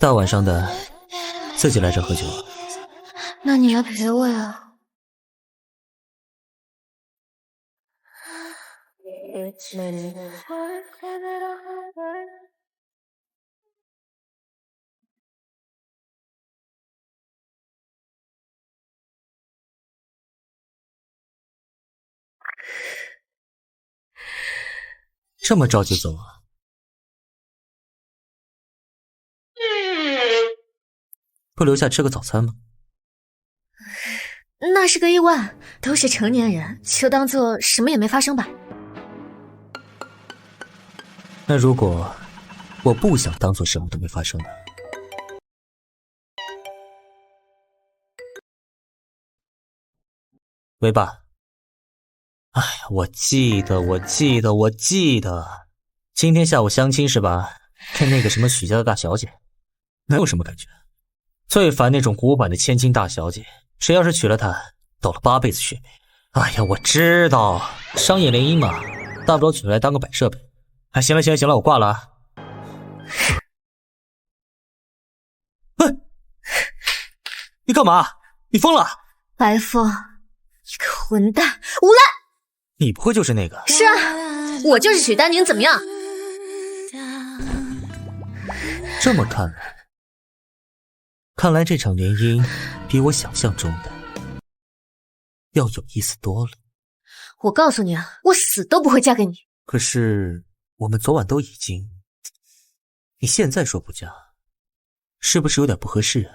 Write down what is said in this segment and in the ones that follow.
大晚上的，自己来这喝酒啊？那你要陪我呀。这么着急走啊？不留下吃个早餐吗？那是个意外，都是成年人，就当做什么也没发生吧。那如果我不想当做什么都没发生呢？喂爸，哎，我记得，今天下午相亲是吧？跟那个什么许家的大小姐，能有什么感觉？最烦那种古板的千金大小姐，谁要是娶了她，倒了8辈子血霉。哎呀，我知道，商业联姻嘛，大不了娶回来当个摆设呗。哎，行了，我挂了啊。喂，你干嘛？你疯了？白凤，你个混蛋，无赖！你不会就是那个？是啊，我就是许丹宁，怎么样？这么看来这场联姻比我想象中的要有意思多了。我告诉你啊，我死都不会嫁给你。可是我们昨晚都已经……你现在说不嫁，是不是有点不合适啊？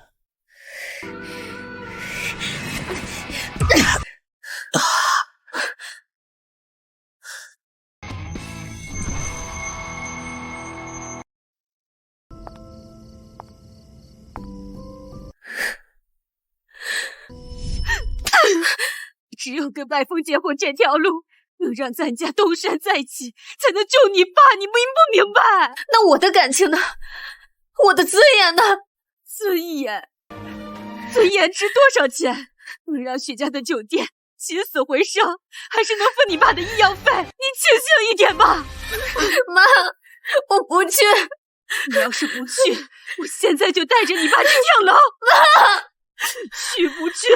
只有跟白凤结婚这条路，能让咱家东山再起，才能救你爸，你明不明白？那我的感情呢？我的尊严呢？尊严值多少钱？能让许家的酒店起死回生，还是能分你爸的医药费？你清醒一点吧！妈，我不去。你要是不去，我现在就带着你爸去跳楼。妈，去不去？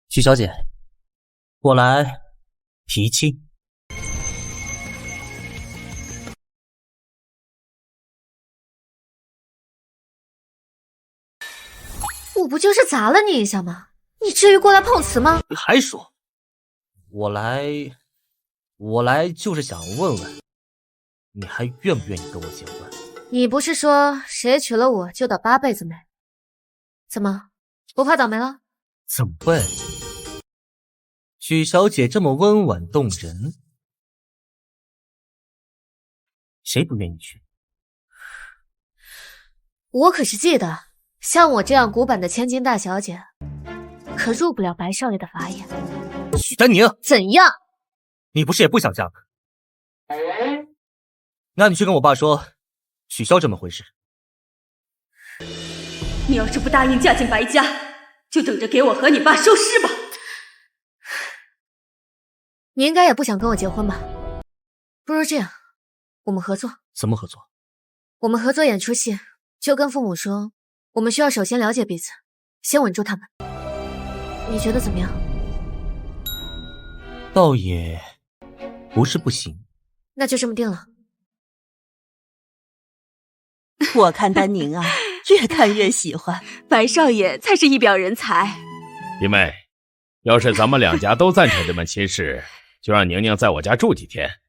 许小姐，我来提亲。我不就是砸了你一下吗？你至于过来碰瓷吗？你还说，我来就是想问问，你还愿不愿意跟我结婚？你不是说谁娶了我就倒8辈子霉？怎么不怕倒霉了？怎么会？许小姐这么温婉动人，谁不愿意娶？我可是记得，像我这样古板的千金大小姐，可入不了白少爷的法眼。许丹宁，怎样？你不是也不想嫁吗？那你去跟我爸说，取消这门婚事。你要是不答应嫁进白家，就等着给我和你爸收尸吧。你应该也不想跟我结婚吧？不如这样，我们合作。怎么合作？我们合作演出戏，就跟父母说，我们需要首先了解彼此，先稳住他们。你觉得怎么样？倒也不是不行。那就这么定了。我看丹宁啊，越看越喜欢。白少爷才是一表人才。弟妹，要是咱们两家都赞成这门亲事，就让宁宁在我家住几天，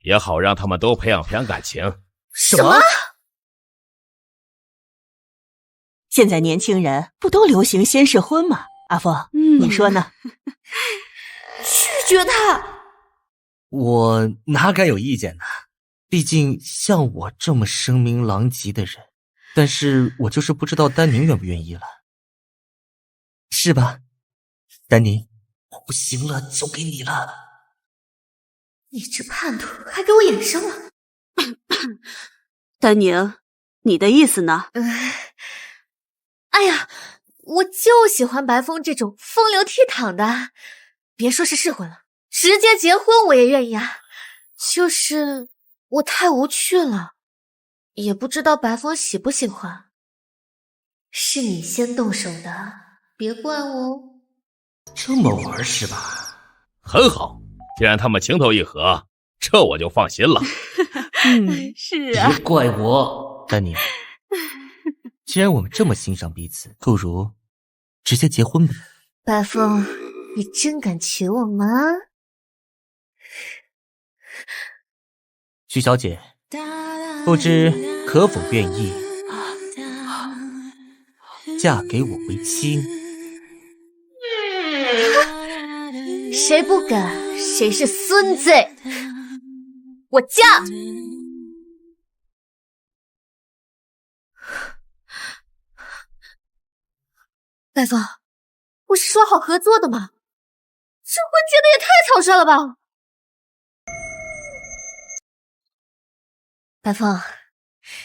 也好让他们都培养培养感情。什么？现在年轻人不都流行先试婚吗？阿凤，你说呢？拒绝他。我哪敢有意见呢？毕竟像我这么声名狼藉的人，但是我就是不知道丹宁愿不愿意了。是吧，丹宁？不行了，就给你了。你这叛徒还给我演上了。丹宁，你的意思呢？哎呀，我就喜欢白风这种风流倜傥的，别说是试婚了，直接结婚我也愿意啊。就是我太无趣了，也不知道白风喜不喜欢。是你先动手的，别怪我。这么玩是吧？很好，既然他们情投意合，这我就放心了。是啊，别怪我，丹宁。既然我们这么欣赏彼此，不如直接结婚吧。白风，你真敢娶我吗？徐小姐，不知可否愿意嫁给我为妻？谁不敢，谁是孙子！我嫁！白风，不是说好合作的吗？这婚结的也太草率了吧！白风，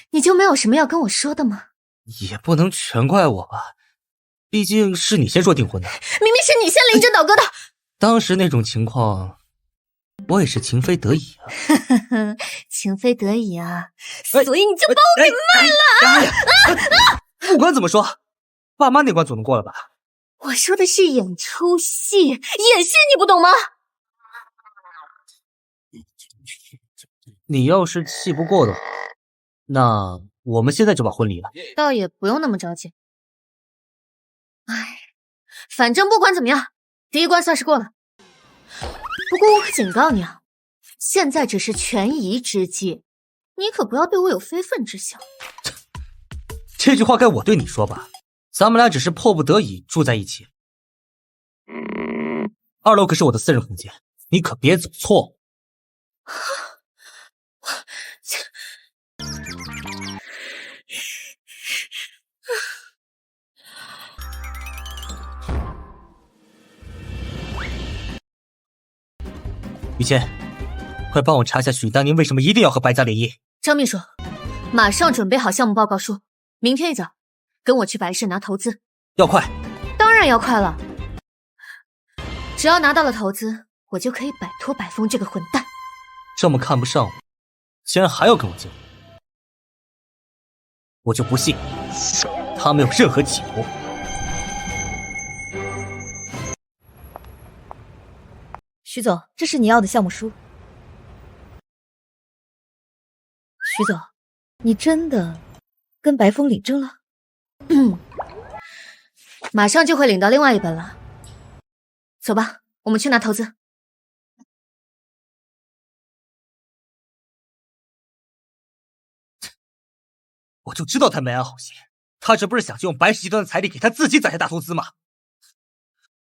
你就没有什么要跟我说的吗？也不能全怪我吧，毕竟是你先说订婚的。明明是你先临阵倒戈的。当时那种情况，我也是情非得已啊。情非得已啊，所以你就把我给卖了！不管怎么说，爸妈那关总能过了吧？我说的是演出戏，演戏你不懂吗？你要是气不过的话，那我们现在就把婚离了。倒也不用那么着急。哎，反正不管怎么样，第一关算是过了。不过我可警告你啊，现在只是权宜之计，你可不要对我有非分之想。这句话该我对你说吧？咱们俩只是迫不得已住在一起。2楼可是我的私人空间，你可别走错。于谦，快帮我查一下许丹宁为什么一定要和白家联姻。张秘书，马上准备好项目报告书，明天一早跟我去白氏拿投资。要快？当然要快了，只要拿到了投资，我就可以摆脱白风这个混蛋。这么看不上我，竟然还要跟我结婚，我就不信他没有任何企图。徐总，这是你要的项目书。徐总，你真的跟白风领证了？马上就会领到另外一本了。走吧，我们去拿投资。我就知道他没安好心，他这不是想用白氏集团的财力给他自己攒下大投资吗？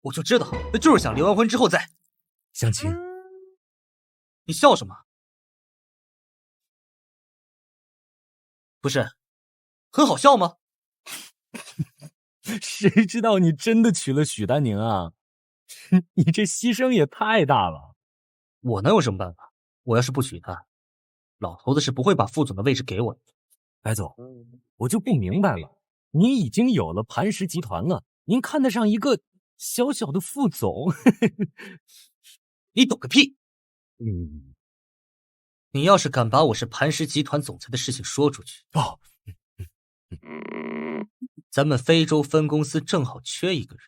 我就知道，他就是想离完婚之后再相亲。你笑什么？不是，很好笑吗？谁知道你真的娶了许丹宁啊？你这牺牲也太大了。我能有什么办法？我要是不娶她，老头子是不会把副总的位置给我的。白总，我就不明白了，您已经有了磐石集团了，您看得上一个小小的副总？你懂个屁！你要是敢把我是磐石集团总裁的事情说出去，咱们非洲分公司正好缺一个人。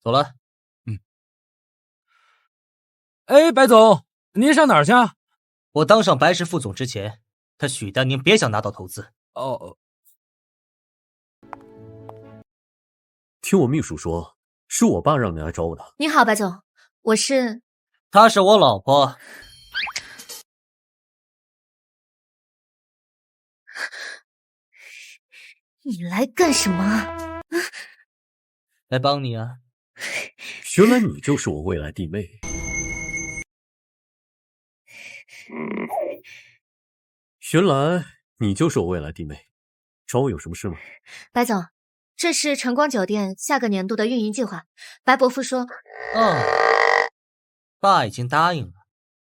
走了。哎，白总，您上哪儿去？我当上白石副总之前，他许丹宁别想拿到投资。听我秘书说，是我爸让你来找我的。你好，白总，我是……她是我老婆。你来干什么？来帮你啊。原来你就是我未来弟妹。原来你就是我未来弟妹，找我有什么事吗？白总，这是晨光酒店下个年度的运营计划。白伯父说，爸已经答应了，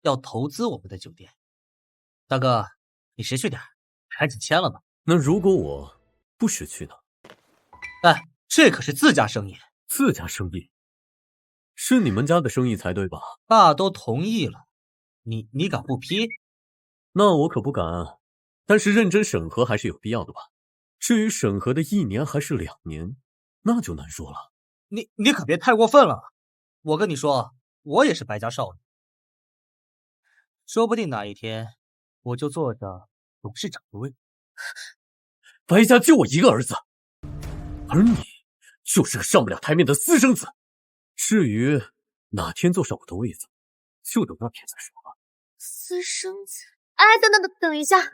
要投资我们的酒店。大哥，你识趣点，赶紧签了吧。那如果我不识趣呢？哎，这可是自家生意。自家生意？是你们家的生意才对吧？爸都同意了，你敢不批？那我可不敢，但是认真审核还是有必要的吧。至于审核的1年还是2年，那就难说了。你可别太过分了。我跟你说，我也是白家少女，说不定哪一天我就坐着董事长的位。白家就我一个儿子，而你就是个上不了台面的私生子。至于哪天坐上我的位子，就等那天再说吧。私生子？哎，等一下，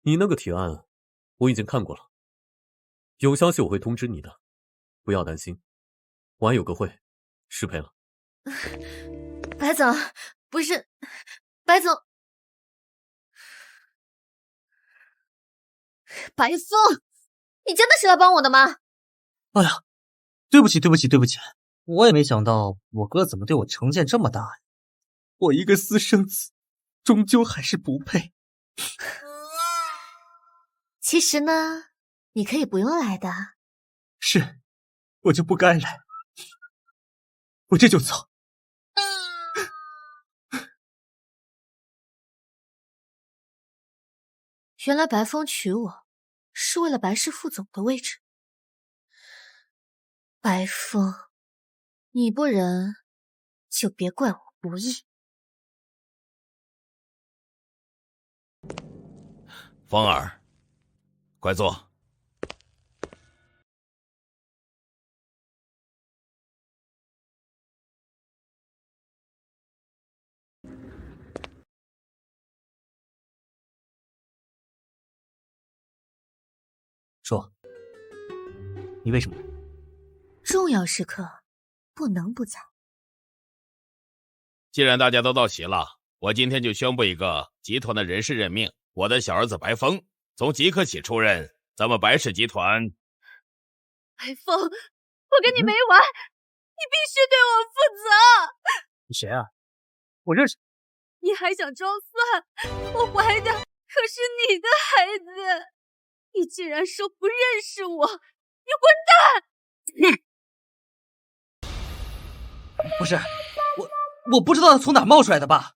你那个提案我已经看过了，有消息我会通知你的，不要担心。我还有个会，失陪了。白总，不是，白总，白风，你真的是来帮我的吗？哎呀，对不起，我也没想到我哥怎么对我成见这么大呀。我一个私生子，终究还是不配。其实呢，你可以不用来的。是，我就不该来，我这就走。原来白风娶我是为了白氏副总的位置。白风，你不仁，就别怪我不义。风儿，快坐。说，你为什么来？重要时刻不能不在。既然大家都到齐了，我今天就宣布一个集团的人事任命。我的小儿子白风从即刻起出任咱们白氏集团。白风，我跟你没完，你必须对我负责。你谁啊？我认识。你还想装蒜？我怀的可是你的孩子。你竟然说不认识我，你混蛋！不是，我不知道他从哪冒出来的，爸，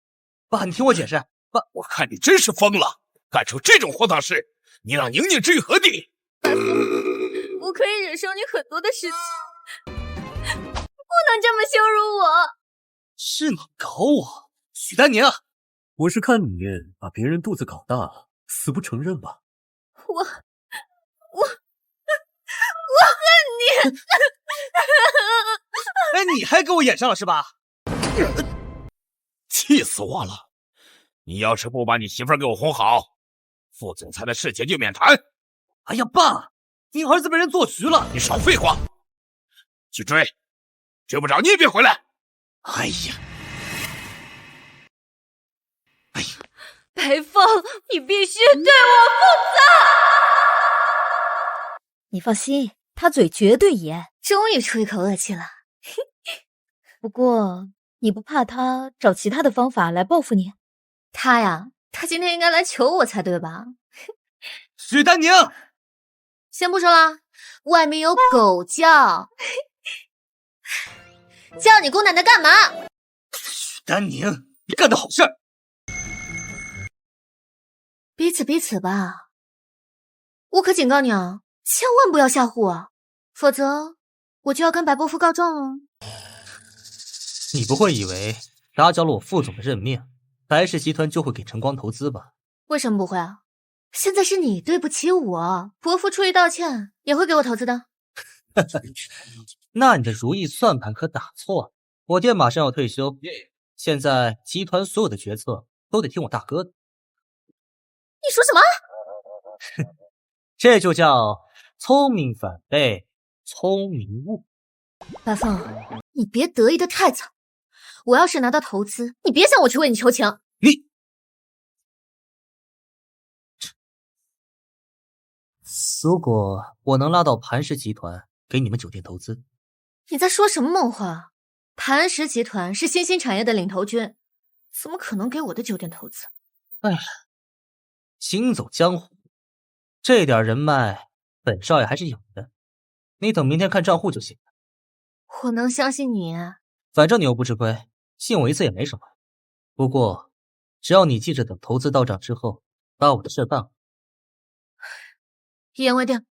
你听我解释。爸，我看你真是疯了，干出这种荒唐事，你让宁宁置于何地？我可以忍受你很多的事情，不能这么羞辱我。是你搞我，许丹宁。我是看你把别人肚子搞大，死不承认吧？我恨你！哎，你还给我演上了是吧？气死我了！你要是不把你媳妇儿给我哄好，副总裁的事情就免谈。哎呀，爸，你儿子被人做局了！你少废话，去追，追不着你也别回来。哎呀，白风，你必须对我负责。你放心，他嘴绝对严。终于出一口恶气了。不过，你不怕他找其他的方法来报复你？他呀，他今天应该来求我才对吧？许丹宁，先不说了，外面有狗叫，叫你姑奶奶干嘛？许丹宁，你干的好事儿。彼此吧。我可警告你啊，千万不要吓唬我，否则我就要跟白伯父告状了。你不会以为打搅了我副总的任命，白氏集团就会给晨光投资吧？为什么不会啊？现在是你对不起我，伯父出于道歉也会给我投资的。那你的如意算盘可打错了。我爹马上要退休，现在集团所有的决策都得听我大哥的。你说什么？这就叫聪明反被聪明误。白凤，你别得意的太早。我要是拿到投资，你别想我去为你求情。如果我能拉到磐石集团给你们酒店投资，你在说什么梦话？磐石集团是新兴产业的领头军，怎么可能给我的酒店投资？哎呀，行走江湖，这点人脉本少爷还是有的。你等明天看账户就行了。我能相信你？反正你又不吃亏，信我一次也没什么。不过，只要你记着等投资到账之后，把我的事办好。一言为定。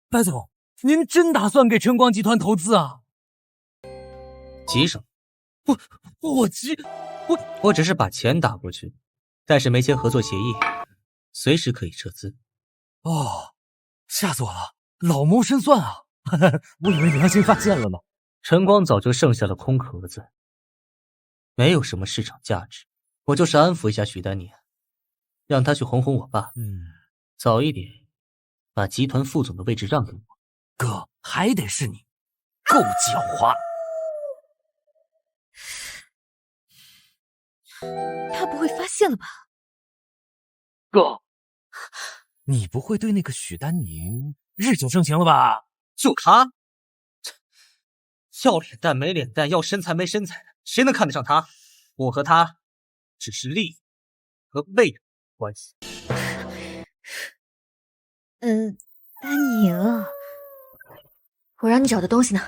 白总，您真打算给晨光集团投资啊？急什么？我急，我只是把钱打过去，但是没签合作协议，随时可以撤资。哦，吓死我了，老谋深算啊！我以为良心发现了呢。晨光早就剩下了空壳子，没有什么市场价值。我就是安抚一下许丹妮，让他去哄哄我爸，早一点把集团副总的位置让给我。哥，还得是你，够狡猾。他不会发现了吧？哥，你不会对那个许丹宁日久生情了吧？就他，要脸蛋没脸蛋，要身材没身材的，谁能看得上他？我和他只是利益和位置关系。丹宁，我让你找的东西呢？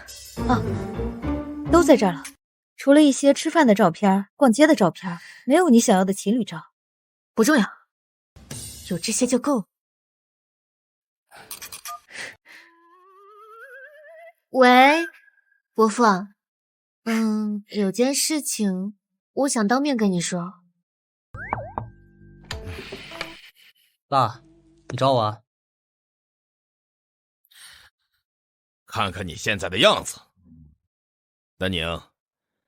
都在这儿了。除了一些吃饭的照片、逛街的照片，没有你想要的情侣照。不重要，有这些就够了。喂，伯父，有件事情我想当面跟你说。爸，你找我啊？看看你现在的样子，丹宁，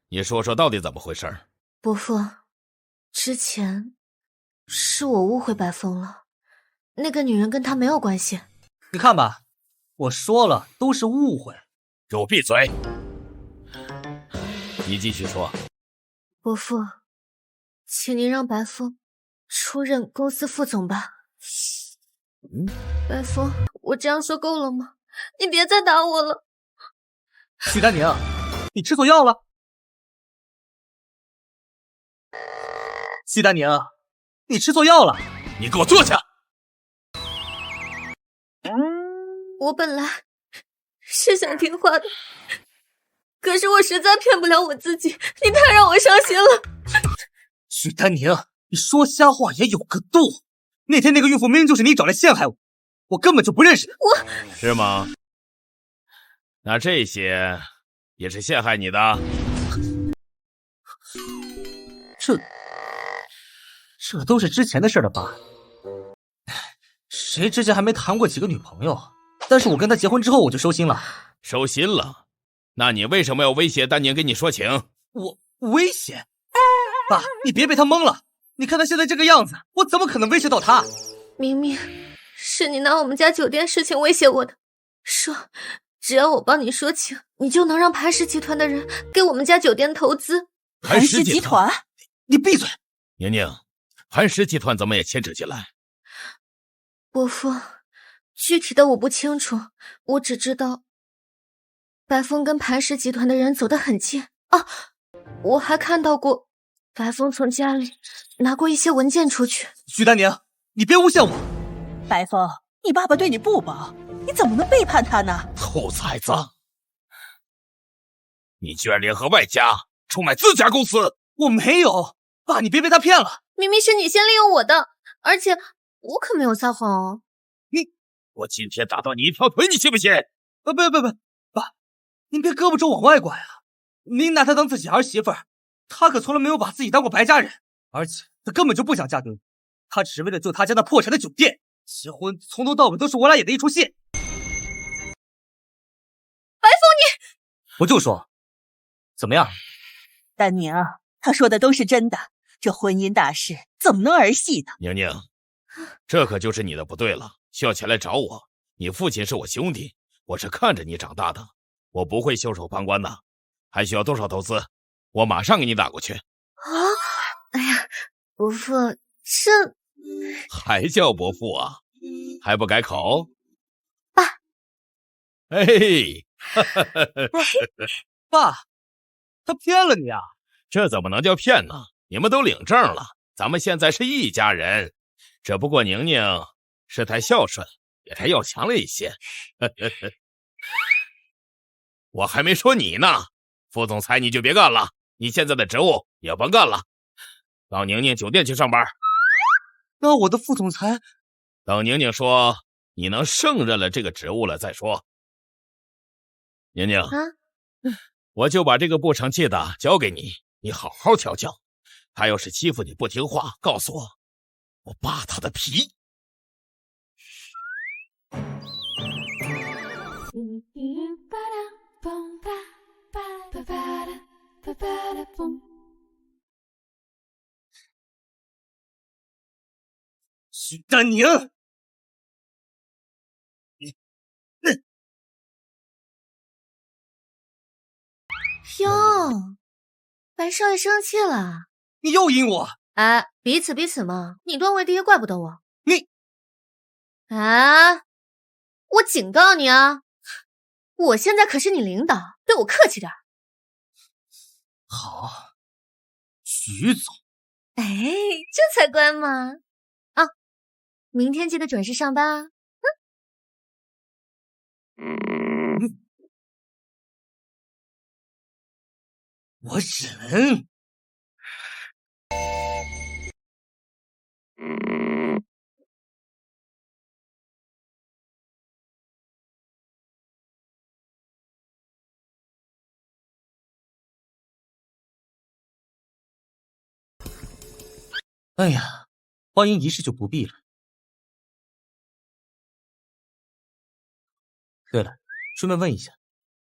你说说到底怎么回事？伯父，之前是我误会白风了，那个女人跟他没有关系。你看吧，我说了，都是误会。给我闭嘴！你继续说。伯父，请您让白风出任公司副总吧。白风，我这样说够了吗？你别再打我了。许丹宁，你吃错药了。许丹宁，你吃错药了。你给我坐下。我本来是想听话的，可是我实在骗不了我自己，你太让我伤心了。许丹宁，你说瞎话也有个度。那天那个孕妇明明就是你找来陷害我，我根本就不认识她。是吗？那这些也是陷害你的？这都是之前的事了吧？谁之前还没谈过几个女朋友？但是我跟他结婚之后我就收心了。收心了？那你为什么要威胁丹宁跟你说情？我威胁？爸，你别被他蒙了。你看他现在这个样子，我怎么可能威胁到他？明明是你拿我们家酒店事情威胁我的，说只要我帮你说情，你就能让磐石集团的人给我们家酒店投资。磐石集团？你闭嘴！宁宁，磐石集团怎么也牵扯进来？伯父，具体的我不清楚，我只知道白风跟磐石集团的人走得很近啊，我还看到过白风从家里拿过一些文件出去。许丹宁，你别诬陷我。白风，你爸爸对你不薄，你怎么能背叛他呢？臭崽子！你居然联合外家出卖自家公司！我没有，爸，你别被他骗了。明明是你先利用我的，而且我可没有撒谎哦。我今天打断你一条腿，你信不信？不，爸，您别胳膊肘往外拐啊！您拿她当自己儿媳妇儿，她可从来没有把自己当过白家人，而且她根本就不想嫁给你，她只是为了救她家那破产的酒店。结婚从头到尾都是我俩演的一出戏。白风，你我就说，怎么样？丹宁，他说的都是真的，这婚姻大事怎么能儿戏呢？宁宁，这可就是你的不对了，需要前来找我。你父亲是我兄弟，我是看着你长大的，我不会袖手旁观的。还需要多少投资？我马上给你打过去。啊！哎呀，伯父，这还叫伯父啊？还不改口？爸，哎，爸，他骗了你啊？这怎么能叫骗呢？你们都领证了，咱们现在是一家人。只不过宁宁是太孝顺，也太要强了一些。我还没说你呢，副总裁你就别干了，你现在的职务也甭干了，到宁宁酒店去上班。那我的副总裁，等宁宁说你能胜任了这个职务了再说。宁宁，我就把这个不成器的交给你，你好好调教。他要是欺负你不听话，告诉我，我扒他的皮。许丹宁，哟，白少爷生气了？你又阴我？哎，彼此彼此嘛，你断为爹，怪不得我。你，啊！我警告你啊，我现在可是你领导，对我客气点。好，许总。哎，这才乖嘛！啊，明天记得准时上班啊。我忍。哎呀，欢迎仪式就不必了。对了，顺便问一下，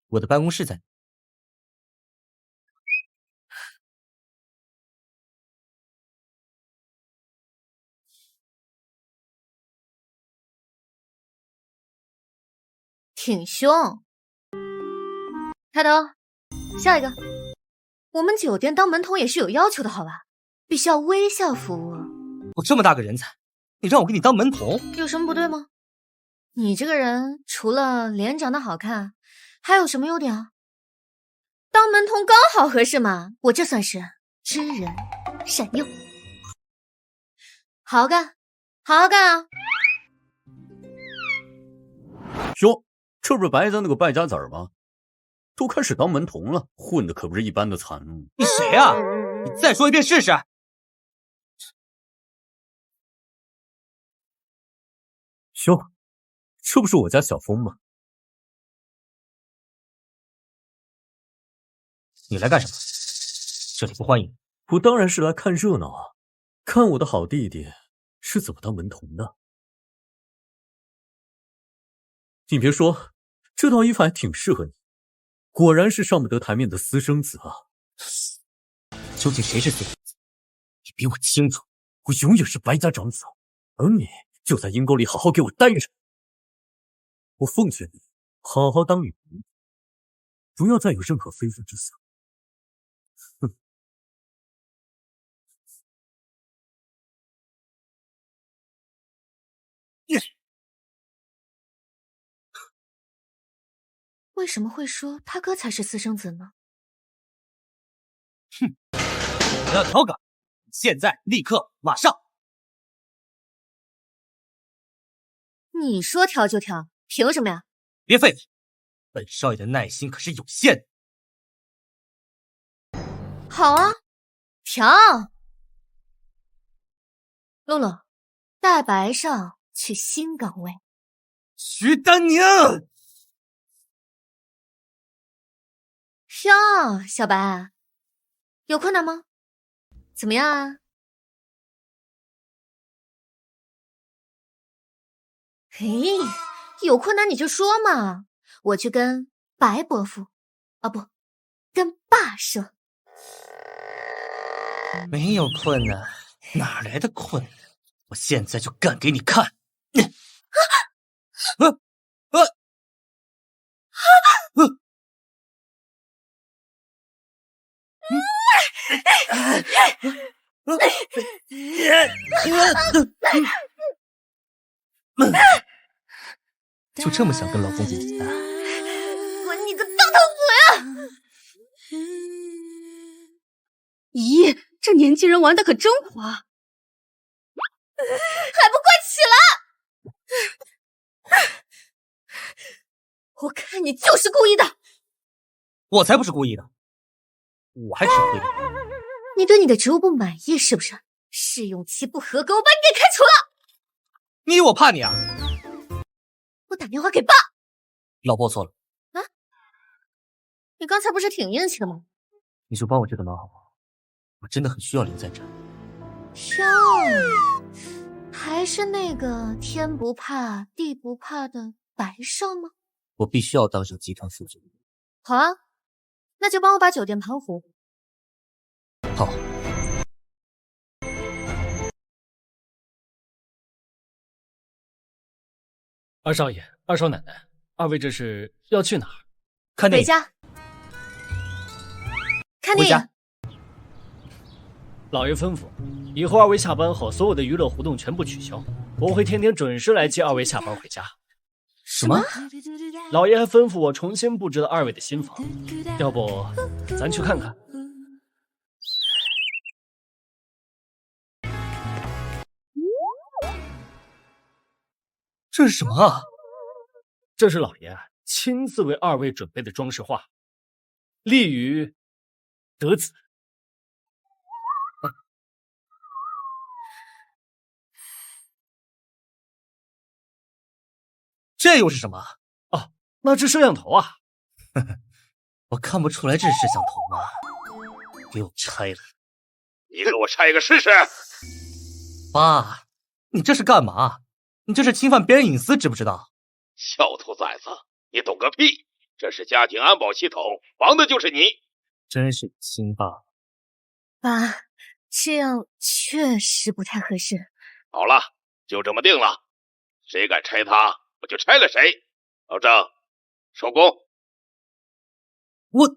我的办公室在哪？挺凶。开头，下一个。我们酒店当门童也是有要求的，好吧？必须要微笑服务。我这么大个人才，你让我给你当门童，有什么不对吗？你这个人除了脸长得好看，还有什么优点啊？当门童刚好合适嘛，我这算是知人善诱。好好干，好好干啊！哟，这不是白家那个败家子儿吗？都开始当门童了，混的可不是一般的惨。你谁啊？你再说一遍试试。哟，这不是我家小峰吗？你来干什么？这里不欢迎。我当然是来看热闹啊，看我的好弟弟是怎么当门童的。你别说，这套衣服还挺适合你，果然是上不得台面的私生子啊！究竟谁是私生子？你比我清楚。我永远是白家长子，而你就在阴沟里好好给我待着。我奉劝你，好好当女人，不要再有任何非分之想。哼！为什么会说他哥才是私生子呢？哼！我要调岗，现在立刻马上！你说调就调，凭什么呀？别废话，本少爷的耐心可是有限的。好啊，调！露露，带白少去新岗位。徐丹宁。哟，小白，有困难吗？怎么样啊？嘿，有困难你就说嘛，我去跟白伯父，啊不，跟爸说。没有困难，哪来的困难？我现在就干给你看！就这么想跟老公解决？滚你个大头鬼啊！咦，这年轻人玩的可真滑，还不快起来！我看你就是故意的。我才不是故意的，我还吃亏了。你对你的职务不满意是不是？试用期不合格，我把你给开除了。你以为我怕你啊？我打电话给爸。老婆，我错了。啊？你刚才不是挺硬气的吗？你就帮我这个忙好不好？我真的很需要留在这。哟，还是那个天不怕地不怕的白少吗？我必须要当上集团副总。好啊，那就帮我把酒店盘活。好。二少爷、二少奶奶，二位这是要去哪儿？看电影。回家。看电影。老爷吩咐，以后二位下班后，所有的娱乐活动全部取消，我会天天准时来接二位下班回家。什么？老爷还吩咐我重新布置了二位的新房，要不咱去看看？这是什么啊？这是老爷亲自为二位准备的装饰画，立于得子。这又是什么？哦，那是摄像头啊！我看不出来这是摄像头吗？给我拆了！你给我拆个试试！爸，你这是干嘛？你这是侵犯别人隐私，知不知道？小兔崽子，你懂个屁！这是家庭安保系统，防的就是你。真是亲爸。爸，这样确实不太合适。好了，就这么定了。谁敢拆它，我就拆了谁。老郑，收工。我，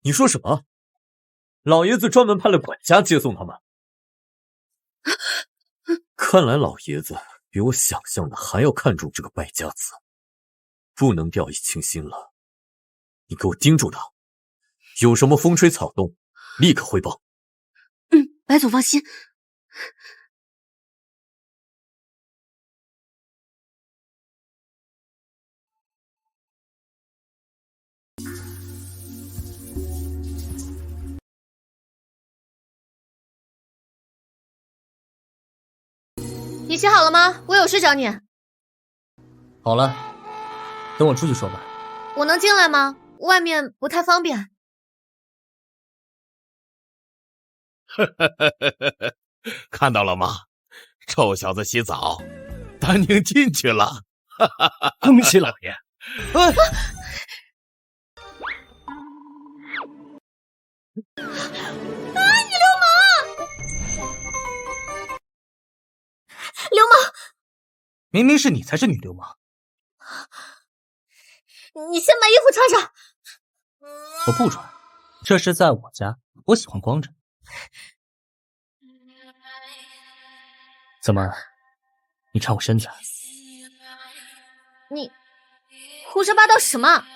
你说什么？老爷子专门派了管家接送他们。看来老爷子比我想象的还要看重这个败家子，不能掉以轻心了。你给我盯住他，有什么风吹草动，立刻汇报。白总放心。你写好了吗？我有事找你。好了，等我出去说吧。我能进来吗？外面不太方便。看到了吗？臭小子洗澡，丹宁进去了。恭喜老爷！你流氓！流氓！明明是你才是女流氓。你先把衣服穿上。我不穿，这是在我家，我喜欢光着。怎么，你馋我身子？你胡说八道什么？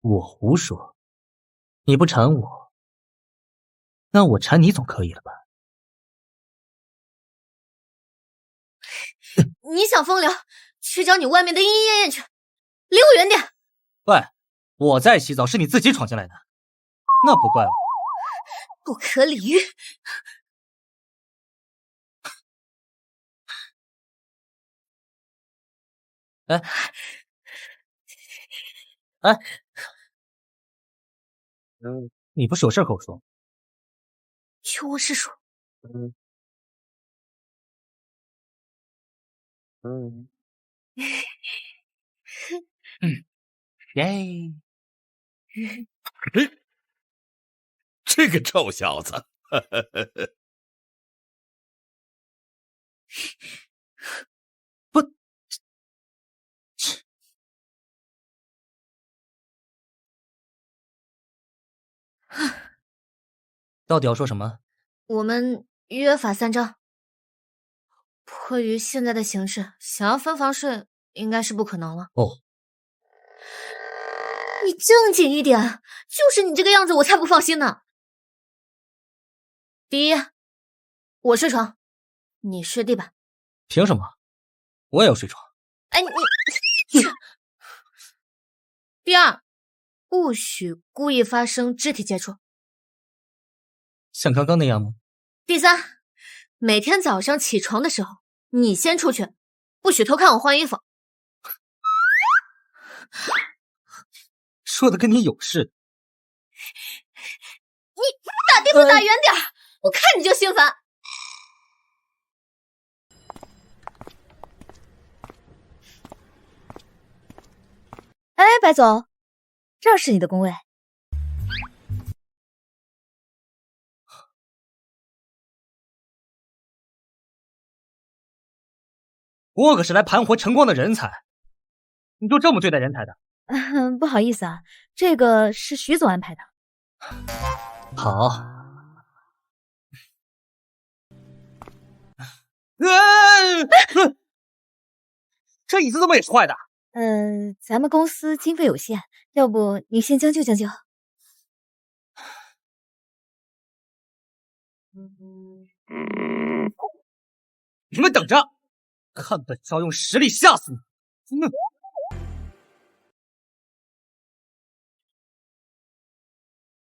我胡说？你不馋我，那我馋你总可以了吧？你想风流，去找你外面的莺莺燕燕去，离我远点。喂，我在洗澡，是你自己闯进来的，那不怪我。不可理喻。哎，哎，你不是有事跟我说？有我是说。耶！这个臭小子！不，到底要说什么？我们约法三章。迫于现在的形势，想要分房睡应该是不可能了。哦，你正经一点，就是你这个样子我才不放心呢。第一，我睡床，你睡地板。凭什么？我也要睡床。哎，你。第二，不许故意发生肢体接触。像刚刚那样吗？第三，每天早上起床的时候，你先出去，不许偷看我换衣服。说的跟你有事。你打地铺打远点我看你就心烦。哎，白总，这儿是你的工位。我可是来盘活晨光的人才，你就这么对待人才的？不好意思啊，这个是徐总安排的。好。这椅子怎么也是坏的？咱们公司经费有限，要不你先将就将就。你们等着，看本少用实力吓死你！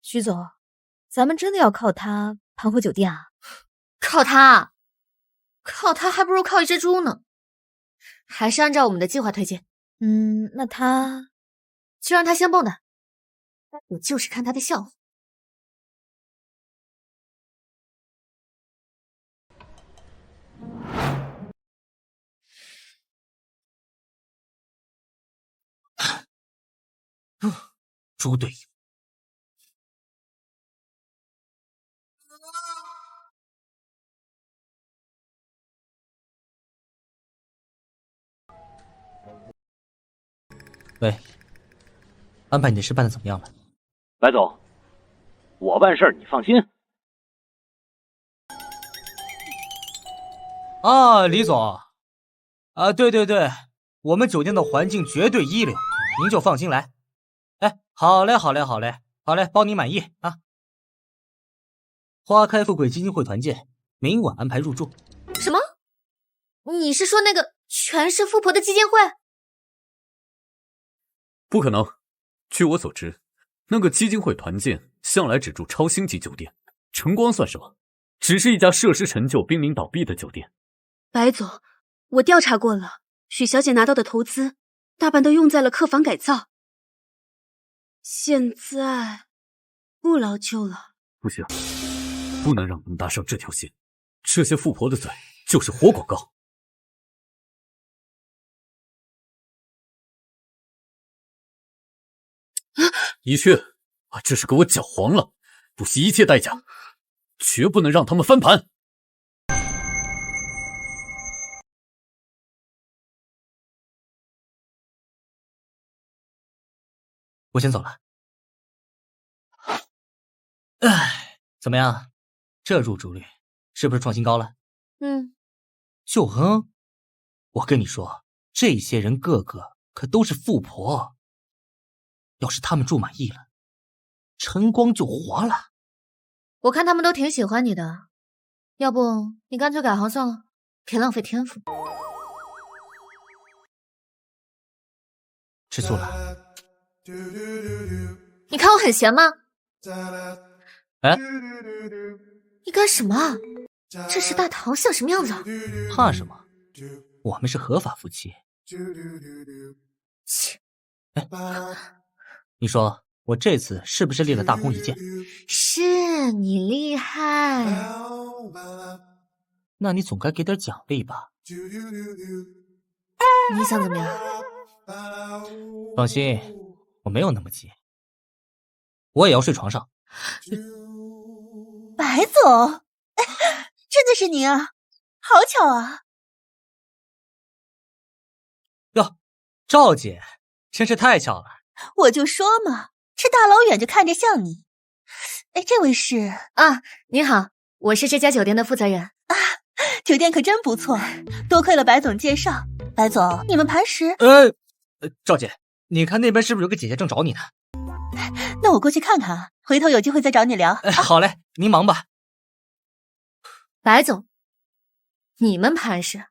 徐总，咱们真的要靠他盘活酒店啊？靠他还不如靠一只猪呢。还是按照我们的计划推进。那他就让他先蹦跶，我就是看他的笑话。猪队友。喂，安排你的事办得怎么样了？白总，我办事儿你放心。啊，李总，啊，对对对，我们酒店的环境绝对一流，您就放心来。哎，好嘞，好嘞，好嘞，好嘞，包你满意啊！花开富贵基金会团建，明晚安排入住。什么？你是说那个全是富婆的基金会？不可能，据我所知，那个基金会团建向来只住超星级酒店，晨光算什么？只是一家设施陈旧、濒临倒闭的酒店。白总，我调查过了，许小姐拿到的投资大半都用在了客房改造，现在不捞救了。不行，不能让他们搭上这条线，这些富婆的嘴就是活广告。一切，这是给我搅黄了，不惜一切代价，绝不能让他们翻盘。我先走了。哎，怎么样？这入住率是不是创新高了？就我跟你说，这些人个个可都是富婆。要是他们住满意了，晨光就划了。我看他们都挺喜欢你的，要不你干脆改行算了，别浪费天赋。吃醋了？你看我很闲吗？哎，你干什么？这是大堂像什么样子？怕什么？我们是合法夫妻，切！你说我这次是不是立了大功一件？是你厉害。那你总该给点奖励吧？你想怎么样？放心，我没有那么急。我也要睡床上。白总，真的是您啊，好巧啊！哟，赵姐，真是太巧了。我就说嘛，这大老远就看着像你。哎，这位是啊，你好，我是这家酒店的负责人啊，酒店可真不错，多亏了白总介绍。白总，你们磐石？赵姐，你看那边是不是有个姐姐正找你呢？那我过去看看啊，回头有机会再找你聊。好嘞，您忙吧。白总，你们磐石？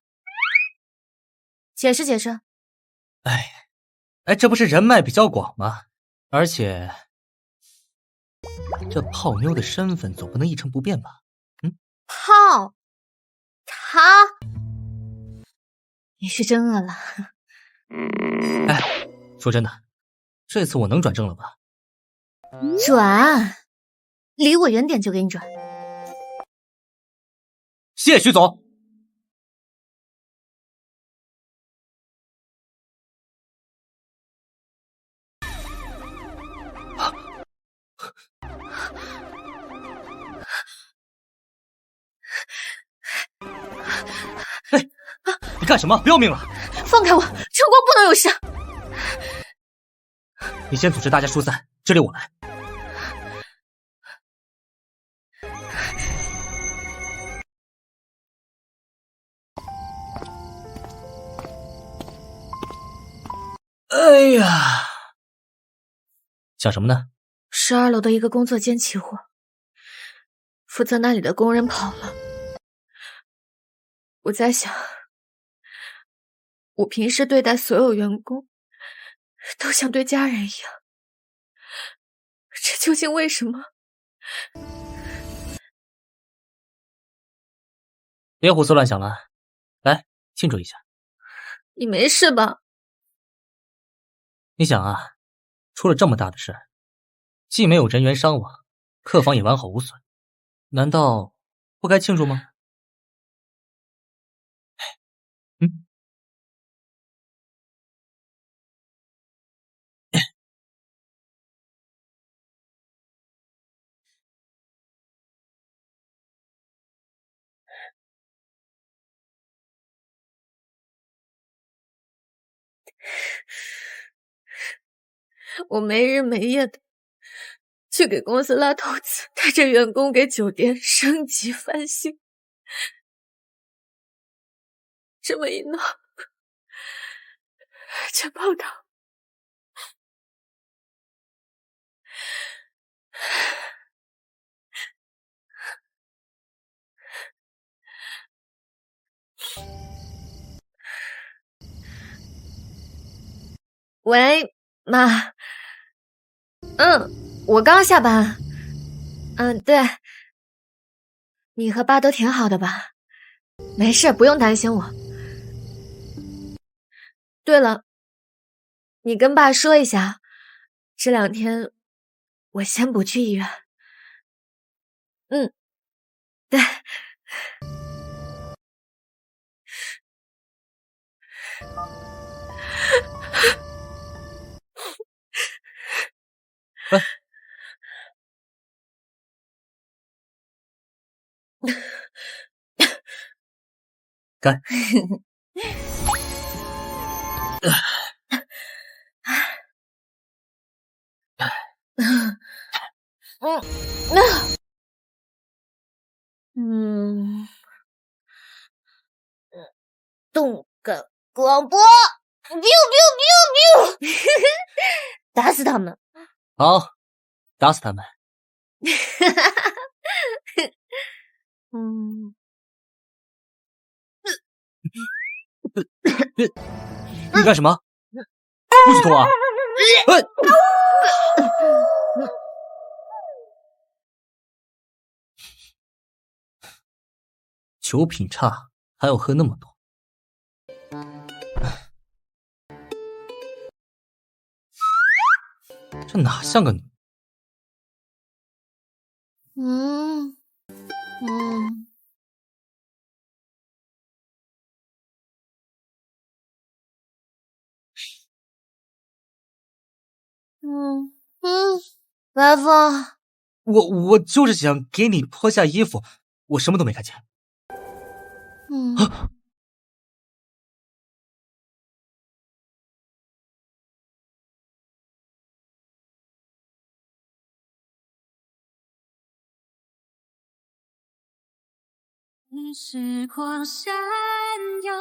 解释解释。这不是人脉比较广吗？而且这泡妞的身份总不能一成不变吧？泡他，你是真饿了。说真的，这次我能转正了吧？转，离我远点就给你转。谢徐总。你干什么？不要命了！放开我，陈国不能有事。你先组织大家疏散，这里我来。哎呀，想什么呢？12楼的一个工作间起火，负责那里的工人跑了。我在想，我平时对待所有员工都像对家人一样，这究竟为什么？别胡思乱想了，来庆祝一下。你没事吧？你想啊，出了这么大的事，既没有人员伤亡，客房也完好无损，难道不该庆祝吗？我没日没夜的去给公司拉投资，带着员工给酒店升级翻新，这么一闹，全泡汤。喂，妈。我刚下班。对，你和爸都挺好的吧？没事，不用担心我。对了，你跟爸说一下，这2天我先不去医院。对。干！动感广播 ，biu biu biu biu， 打死他们！好，打死他们！你干什么？不许脱啊！酒品差，还要喝那么多。这哪像个女？白风，我就是想给你脱下衣服，我什么都没看见。时光闪耀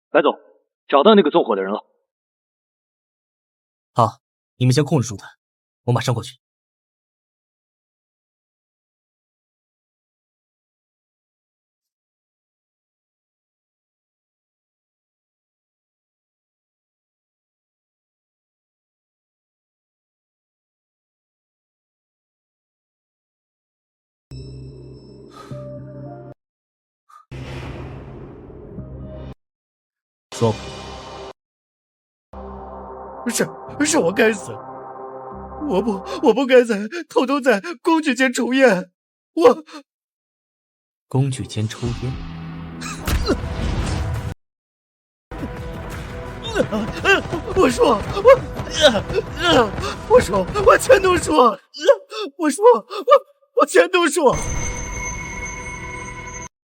白总，找到那个纵火的人了。好，你们先控制住他，我马上过去。说吧。是我该死，我不该偷偷在公举间抽烟，公举间抽烟？我全都说，我全都说。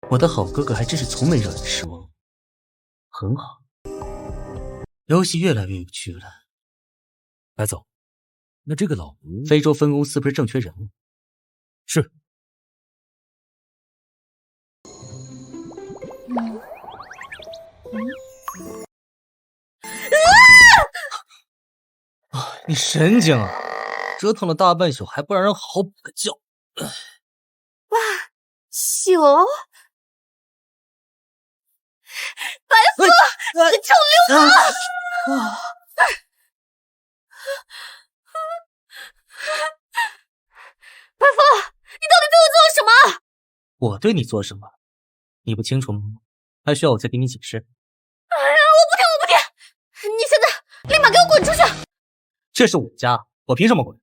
我的好哥哥还真是从没让人失望，很好。游戏越来越有趣了。白总，那这个老吴，非洲分公司不是正缺人吗？是。你神经啊！折腾了大半宿还不让人好好补个觉。哇，熊！白夫，你臭流氓！白夫，你到底对我做了什么？我对你做什么？你不清楚吗？还需要我再给你解释？哎呀，我不听！你现在立马给我滚出去！这是我家，我凭什么滚？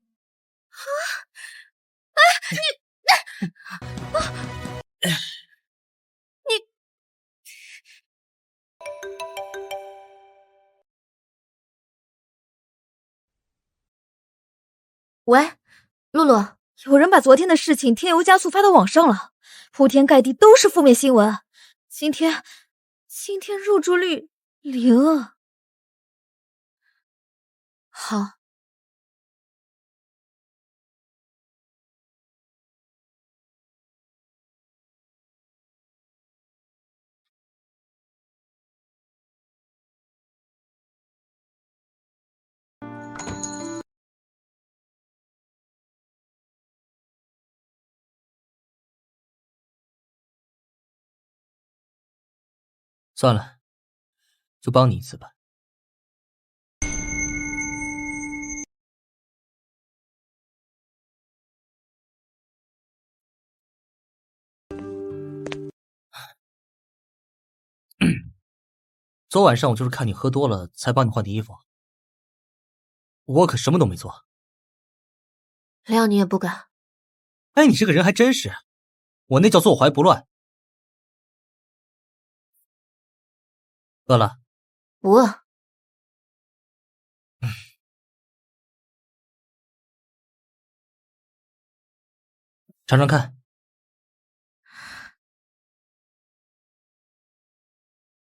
喂，露露，有人把昨天的事情添油加醋发到网上了，铺天盖地都是负面新闻。今天入住率0啊！好。算了，就帮你一次吧。昨晚上我就是看你喝多了才帮你换的衣服，我可什么都没做。谅你也不敢。哎，你这个人还真是，我那叫坐怀不乱。饿了？不饿。尝尝看。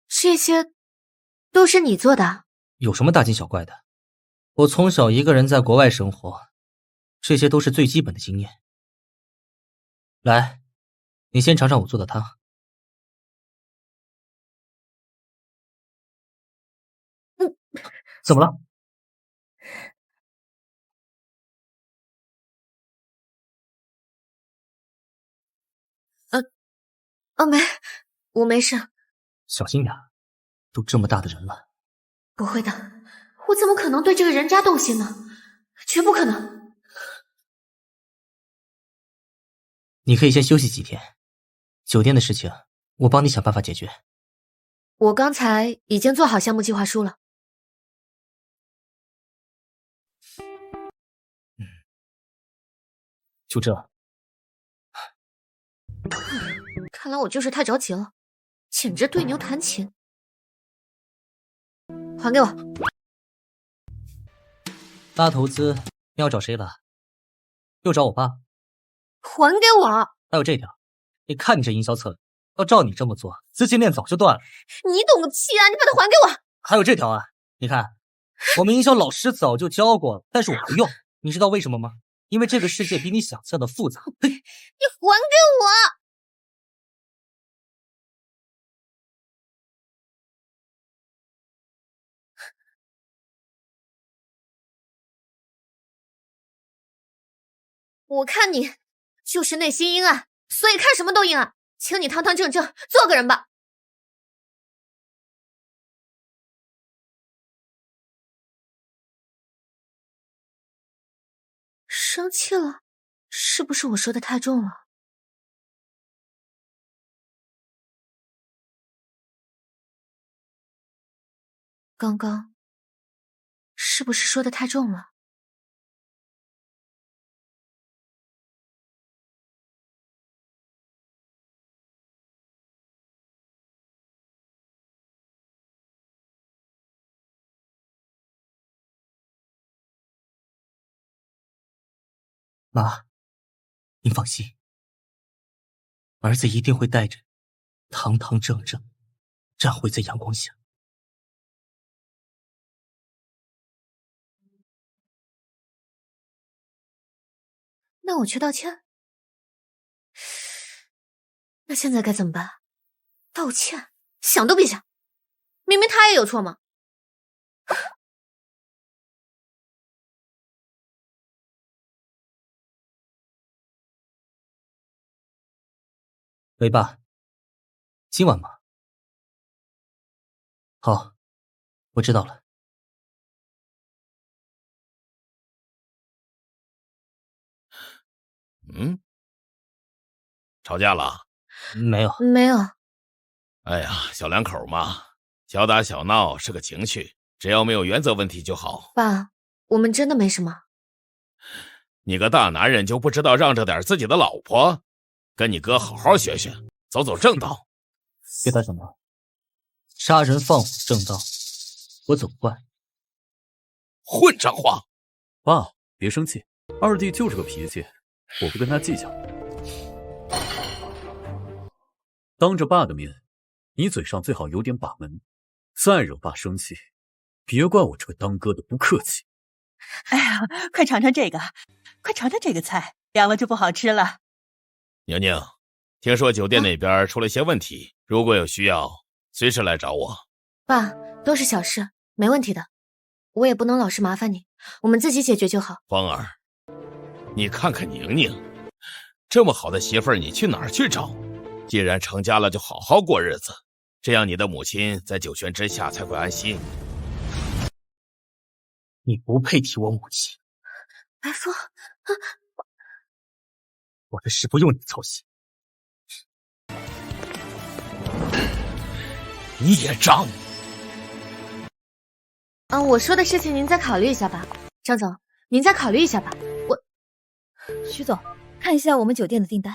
这些都是你做的？有什么大惊小怪的？我从小一个人在国外生活，这些都是最基本的经验。来，你先尝尝我做的汤。怎么了？没，我没事。小心点，都这么大的人了。不会的，我怎么可能对这个人渣动心呢？绝不可能。你可以先休息几天，酒店的事情，我帮你想办法解决。我刚才已经做好项目计划书了。就这。看来我就是太着急了，简直对牛弹琴。还给我。大投资你要找谁了？又找我爸？还给我！还有这条，你看你这营销策略，要照你这么做，资金链早就断了。你懂个屁啊！你把它还给我！还有这条啊，你看，我们营销老师早就教过了，但是我不用，你知道为什么吗？因为这个世界比你想象的复杂。你还给我！我看你就是内心阴暗，所以看什么都阴暗。请你堂堂正正做个人吧。生气了？是不是我说的太重了？刚刚是不是说的太重了？妈，您放心，儿子一定会带着堂堂正正站回在阳光下。那我去道歉？那现在该怎么办？道歉？想都别想！明明他也有错嘛。喂，爸，今晚吗？好，我知道了。吵架了？没有，没有。哎呀，小两口嘛，小打小闹是个情趣，只要没有原则问题就好。爸，我们真的没什么。你个大男人就不知道让着点自己的老婆？跟你哥好好学学，走走正道。别打小闹，杀人放火正道，我走不惯。混账话！爸，别生气，二弟就是个脾气，我不跟他计较。当着爸的面，你嘴上最好有点把门，再惹爸生气，别怪我这个当哥的不客气。哎呀，快尝尝这个，快尝尝这个菜，凉了就不好吃了。宁宁，听说酒店那边出了些问题，如果有需要，随时来找我。爸，都是小事，没问题的。我也不能老是麻烦你，我们自己解决就好。芳儿，你看看宁宁，这么好的媳妇儿，你去哪儿去找？既然成家了，就好好过日子，这样你的母亲在九泉之下才会安心。你不配提我母亲，白风，我的事不用你操心。孽障！我说的事情您再考虑一下吧，张总，您再考虑一下吧。徐总，看一下我们酒店的订单。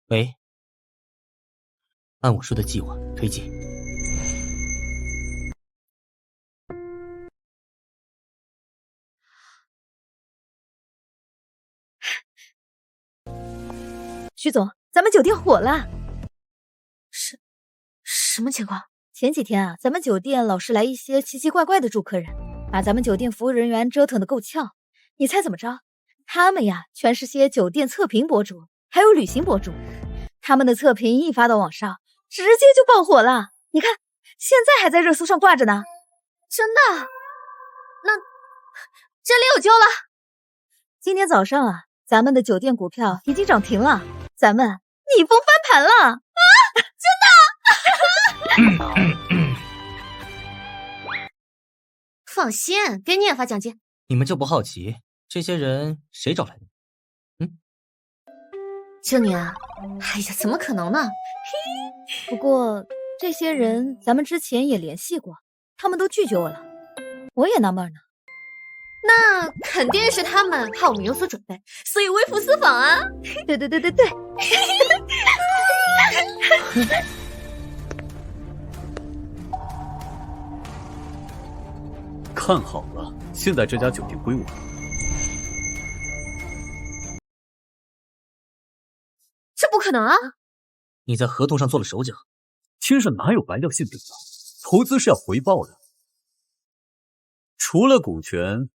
喂，按我说的计划推进。徐总，咱们酒店火了。什么情况？前几天啊，咱们酒店老是来一些奇奇怪怪的住客人，把咱们酒店服务人员折腾得够呛。你猜怎么着？他们呀，全是些酒店测评博主，还有旅行博主。他们的测评一发到网上，直接就爆火了。你看，现在还在热搜上挂着呢。真的？那这里有救了？今天早上啊，咱们的酒店股票已经涨停了，咱们逆风翻盘了啊！真的？放心，给你也发奖金。你们就不好奇这些人谁找来的？就你啊？哎呀，怎么可能呢？不过这些人咱们之前也联系过，他们都拒绝我了，我也纳闷呢。那肯定是他们怕我们有所准备，所以微服私访啊！对。看好了，现在这家酒店归我。这不可能啊！你在合同上做了手脚。天上哪有白料馅饼的？投资是要回报的。除了股权，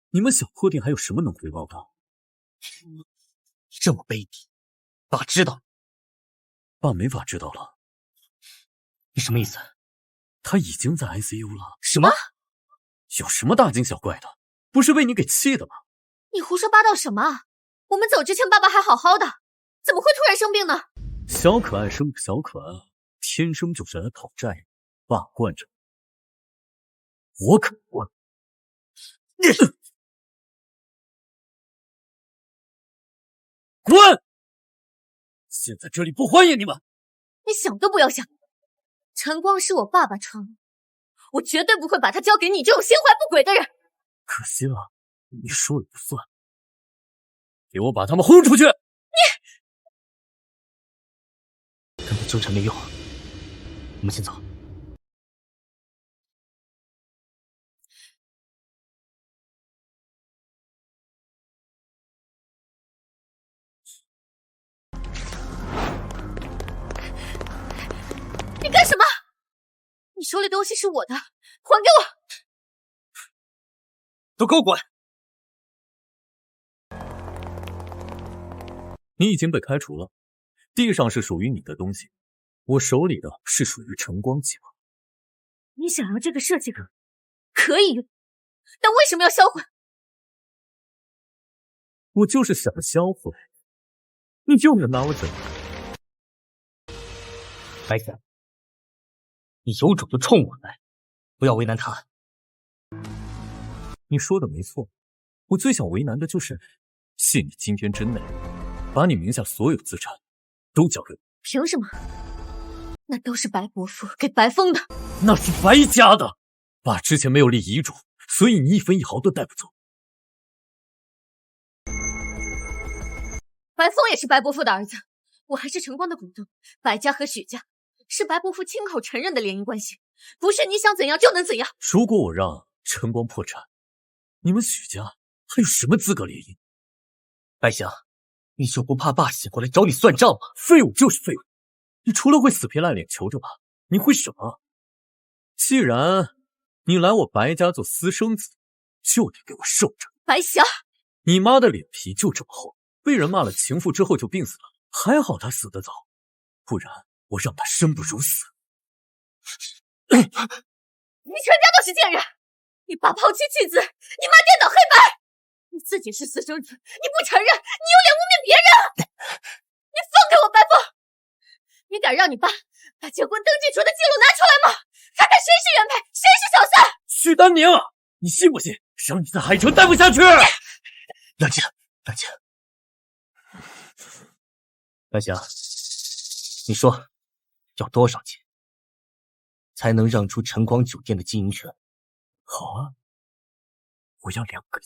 你们小破店还有什么能回报的？你这么卑鄙，爸知道。爸没法知道了。你什么意思？他已经在 ICU 了。什么？有什么大惊小怪的？不是被你给气的吗？你胡说八道什么？我们走之前爸爸还好好的，怎么会突然生病呢？小可爱生小可爱，天生就是来讨债，爸惯着。我可不惯。滚！现在这里不欢迎你们。你想都不要想，晨光是我爸爸创的，我绝对不会把他交给你这种心怀不轨的人。可惜了，你说了不算。给我把他们轰出去！跟他纠缠没用，我们先走。你干什么？你手里东西是我的，还给我！都给我滚！你已经被开除了，地上是属于你的东西，我手里的是属于晨光计划。你想要这个设计梗，可以用，但为什么要销毁？我就是想销毁，你就能拿我怎么？白子，你有种就冲我来，不要为难他。你说的没错，我最想为难的就是信你今天之内，把你名下所有资产都交给我。凭什么？那都是白伯父给白风的。那是白家的，爸之前没有立遗嘱，所以你一分一毫都带不走。白风也是白伯父的儿子，我还是晨光的股东。白家和许家是白伯父亲口承认的联姻关系，不是你想怎样就能怎样。如果我让晨光破产，你们许家还有什么资格联姻？白香，你就不怕爸醒过来找你算账吗？废物就是废物，你除了会死皮赖脸求着爸，你会什么？既然你来我白家做私生子，就得给我受着。白霞，你妈的脸皮就这么厚，被人骂了情妇之后就病死了，还好她死得早，不然我让她生不如死。你全家都是贱人！你爸抛妻弃子，你妈颠倒黑白，你自己是私生子，你不承认，你有脸污蔑别人！你放开我，白风！你敢让你爸把结婚登记处的记录拿出来吗？看看谁是原配，谁是小三！许丹宁，你信不信让你在海城待不下去？冷静，冷静。白霞，你说要多少钱才能让出晨光酒店的经营权？好啊，我要2个亿。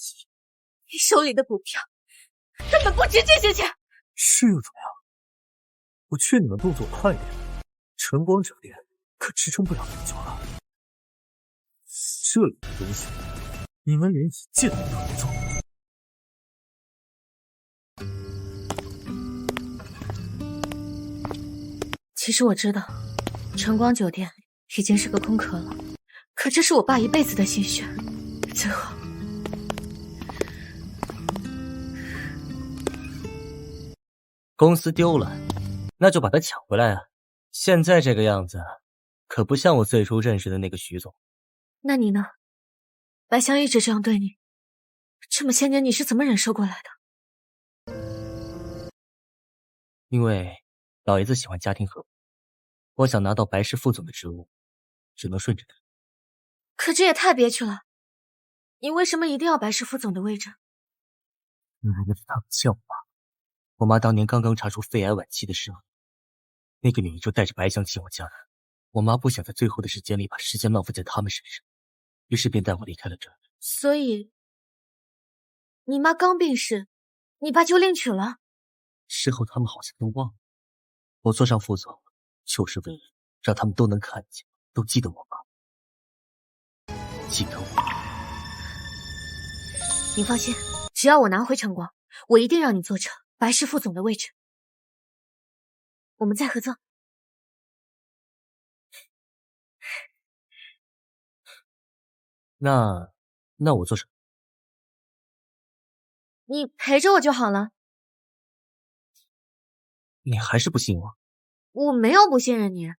你手里的股票根本不值这些钱。是又怎么样？我劝你们动作快点，晨光酒店可支撑不了多久了。这里的东西，你们连一件都不能做。其实我知道，晨光酒店已经是个空壳了，可这是我爸一辈子的心血，最后公司丢了，那就把它抢回来啊！现在这个样子，可不像我最初认识的那个徐总。那你呢？白香一直这样对你，这么些年你是怎么忍受过来的？因为老爷子喜欢家庭和睦，我想拿到白氏副总的职务，只能顺着他。可这也太憋屈了，你为什么一定要白氏副总的位置？你还能放笑吗？我妈当年刚刚查出肺癌晚期的时候，那个女人就带着白香进我家的。我妈不想在最后的时间里把时间浪费在他们身上，于是便带我离开了这。所以，你妈刚病逝，你爸就另娶了？事后他们好像都忘了，我做上副总，就是为了让他们都能看见，都记得我妈，记得我。你放心，只要我拿回成果，我一定让你坐着白氏副总的位置。我们再合作。那我做什么？你陪着我就好了。你还是不信我？我没有不信任你，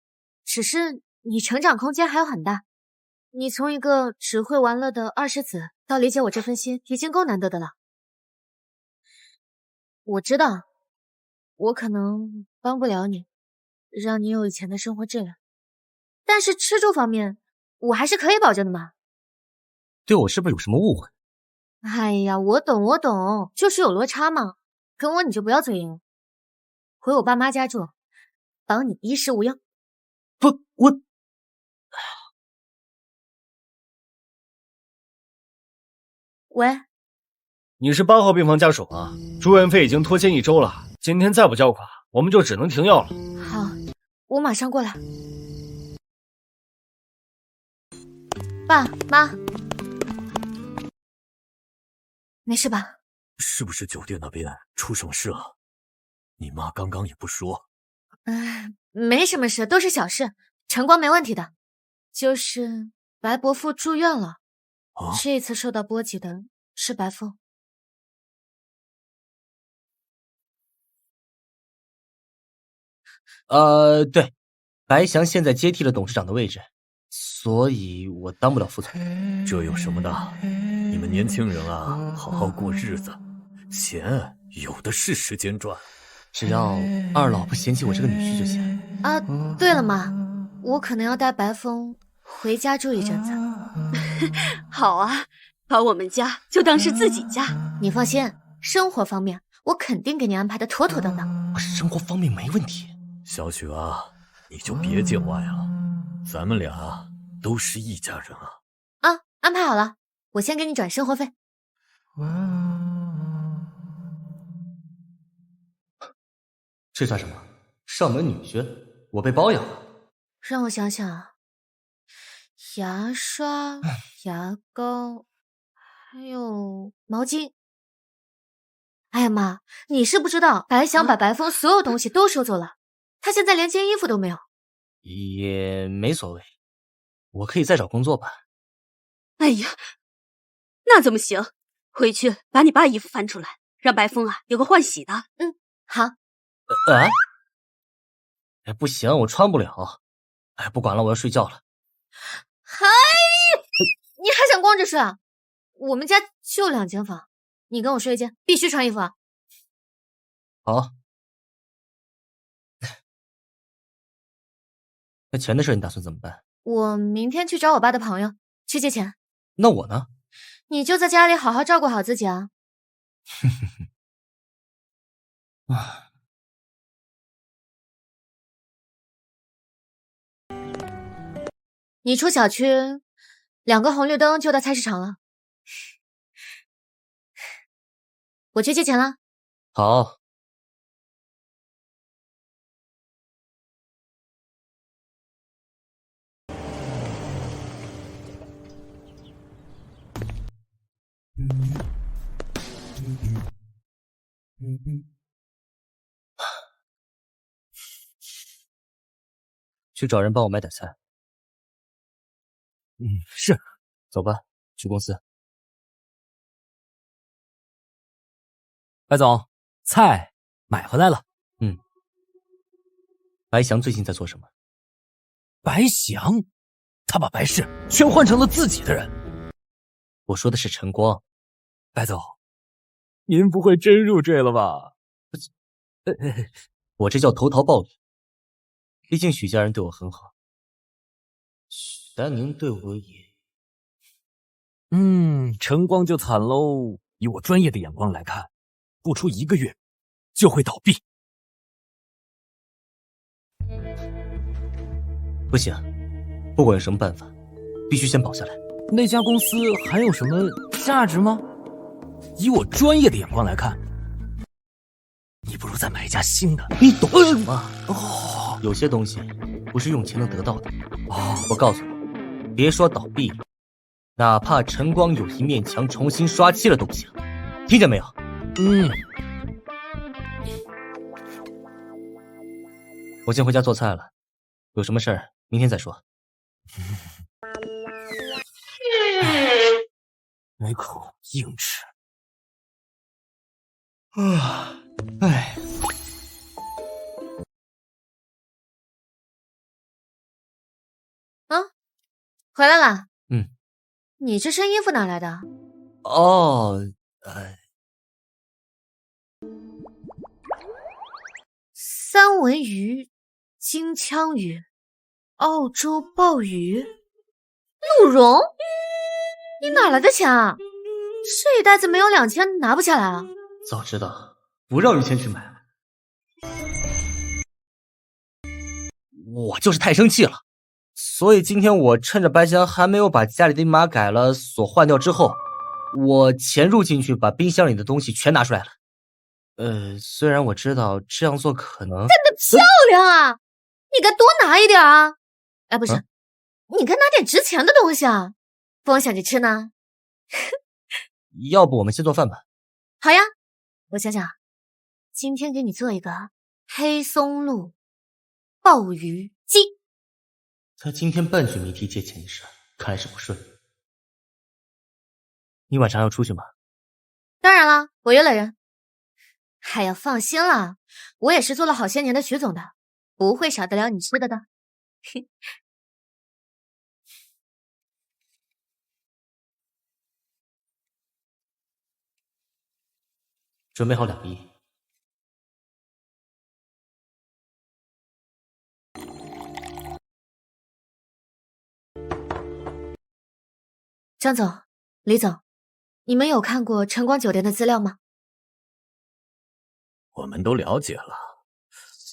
只是你成长空间还有很大。你从一个只会玩乐的二世子到理解我这份心，已经够难得的了。我知道，我可能帮不了你，让你有以前的生活质量，但是吃住方面，我还是可以保证的嘛。对我是不是有什么误会？哎呀，我懂，就是有落差嘛。跟我你就不要嘴硬，回我爸妈家住，帮你衣食无忧。不，我……喂，你是8号病房家属啊？住院费已经拖欠1周了，今天再不交款，我们就只能停药了。好，我马上过来。爸妈，没事吧？是不是酒店那边出什么事了？你妈刚刚也不说。没什么事，都是小事，晨光没问题的。就是白伯父住院了，这一次受到波及的是白凤。对，白翔现在接替了董事长的位置，所以我当不了副总。这有什么的？你们年轻人啊，好好过日子，钱有的是时间赚。只要二老不嫌弃我这个女婿就行。啊，对了妈，我可能要带白风回家住一阵子。好啊，把我们家就当是自己家。你放心，生活方面我肯定给你安排的妥妥当当。我生活方面没问题。小雪啊，你就别见外了，咱们俩都是一家人啊。啊，安排好了，我先给你转生活费。这算什么？上门女婿？我被包养了？让我想想，牙刷、牙膏，还有毛巾。哎呀妈，你是不知道，白翔把白风所有东西都收走了，他现在连件衣服都没有。也没所谓，我可以再找工作吧。哎呀，那怎么行？回去把你爸衣服翻出来，让白风啊有个换洗的。好。不行，我穿不了。不管了，我要睡觉了。嗨，你还想光着睡啊？我们家就2间房，你跟我睡一间，必须穿衣服啊。好。那钱的事你打算怎么办？我明天去找我爸的朋友去借钱。那我呢？你就在家里好好照顾好自己啊。你出小区，2个红绿灯就到菜市场了。我去借钱了。好。去找人帮我买点菜。是。走吧，去公司。白总，菜买回来了。白翔最近在做什么？白翔，他把白氏全换成了自己的人。我说的是晨光。白总，您不会真入赘了吧？我这叫投桃报李。毕竟许家人对我很好，许丹宁对我也……晨光就惨喽。以我专业的眼光来看，不出1个月就会倒闭。不行，不管有什么办法，必须先保下来。那家公司还有什么价值吗？以我专业的眼光来看，你不如再买一家新的。你懂什么？有些东西不是用钱能得到的。我告诉你，别说倒闭了，哪怕晨光有一面墙重新刷漆了都不行，听见没有？我先回家做菜了，有什么事儿明天再说。没口硬吃。哎，回来了。你这身衣服哪来的？三文鱼、金枪鱼、澳洲鲍鱼、鹿茸，你哪来的钱啊？这一袋子没有2000拿不下来啊！早知道不让于谦去买了。我就是太生气了，所以今天我趁着白翔还没有把家里的密码改了锁换掉之后，我潜入进去把冰箱里的东西全拿出来了。虽然我知道这样做可能……干得漂亮啊！你该多拿一点啊！哎，不是，你该拿点值钱的东西啊！光想着吃呢。要不我们先做饭吧？好呀，我想想，今天给你做一个黑松露鲍鱼鸡。他今天半句没提借钱的事，看来是不顺。你晚上要出去吗？当然了，我约了人。哎呀，放心啦，我也是做了好些年的徐总的，不会少得了你吃的的。准备好2个亿。张总、李总，你们有看过晨光酒店的资料吗？我们都了解了，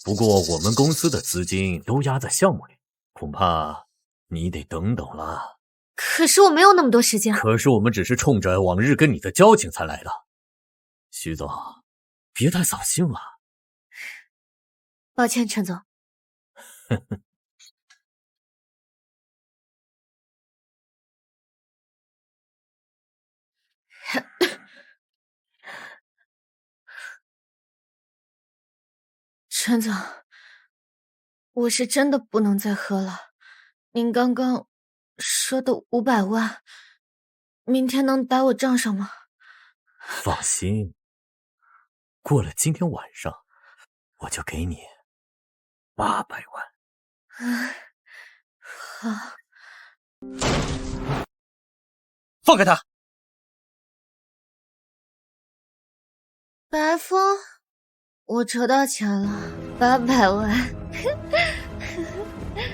不过我们公司的资金都压在项目里，恐怕你得等等了。可是我没有那么多时间。可是我们只是冲着往日跟你的交情才来的，徐总，别太扫兴了。抱歉，陈总。陈总，我是真的不能再喝了。您刚刚说的500万，明天能打我账上吗？放心，过了今天晚上，我就给你800万。好。放开他！白风，我筹到钱了，800万。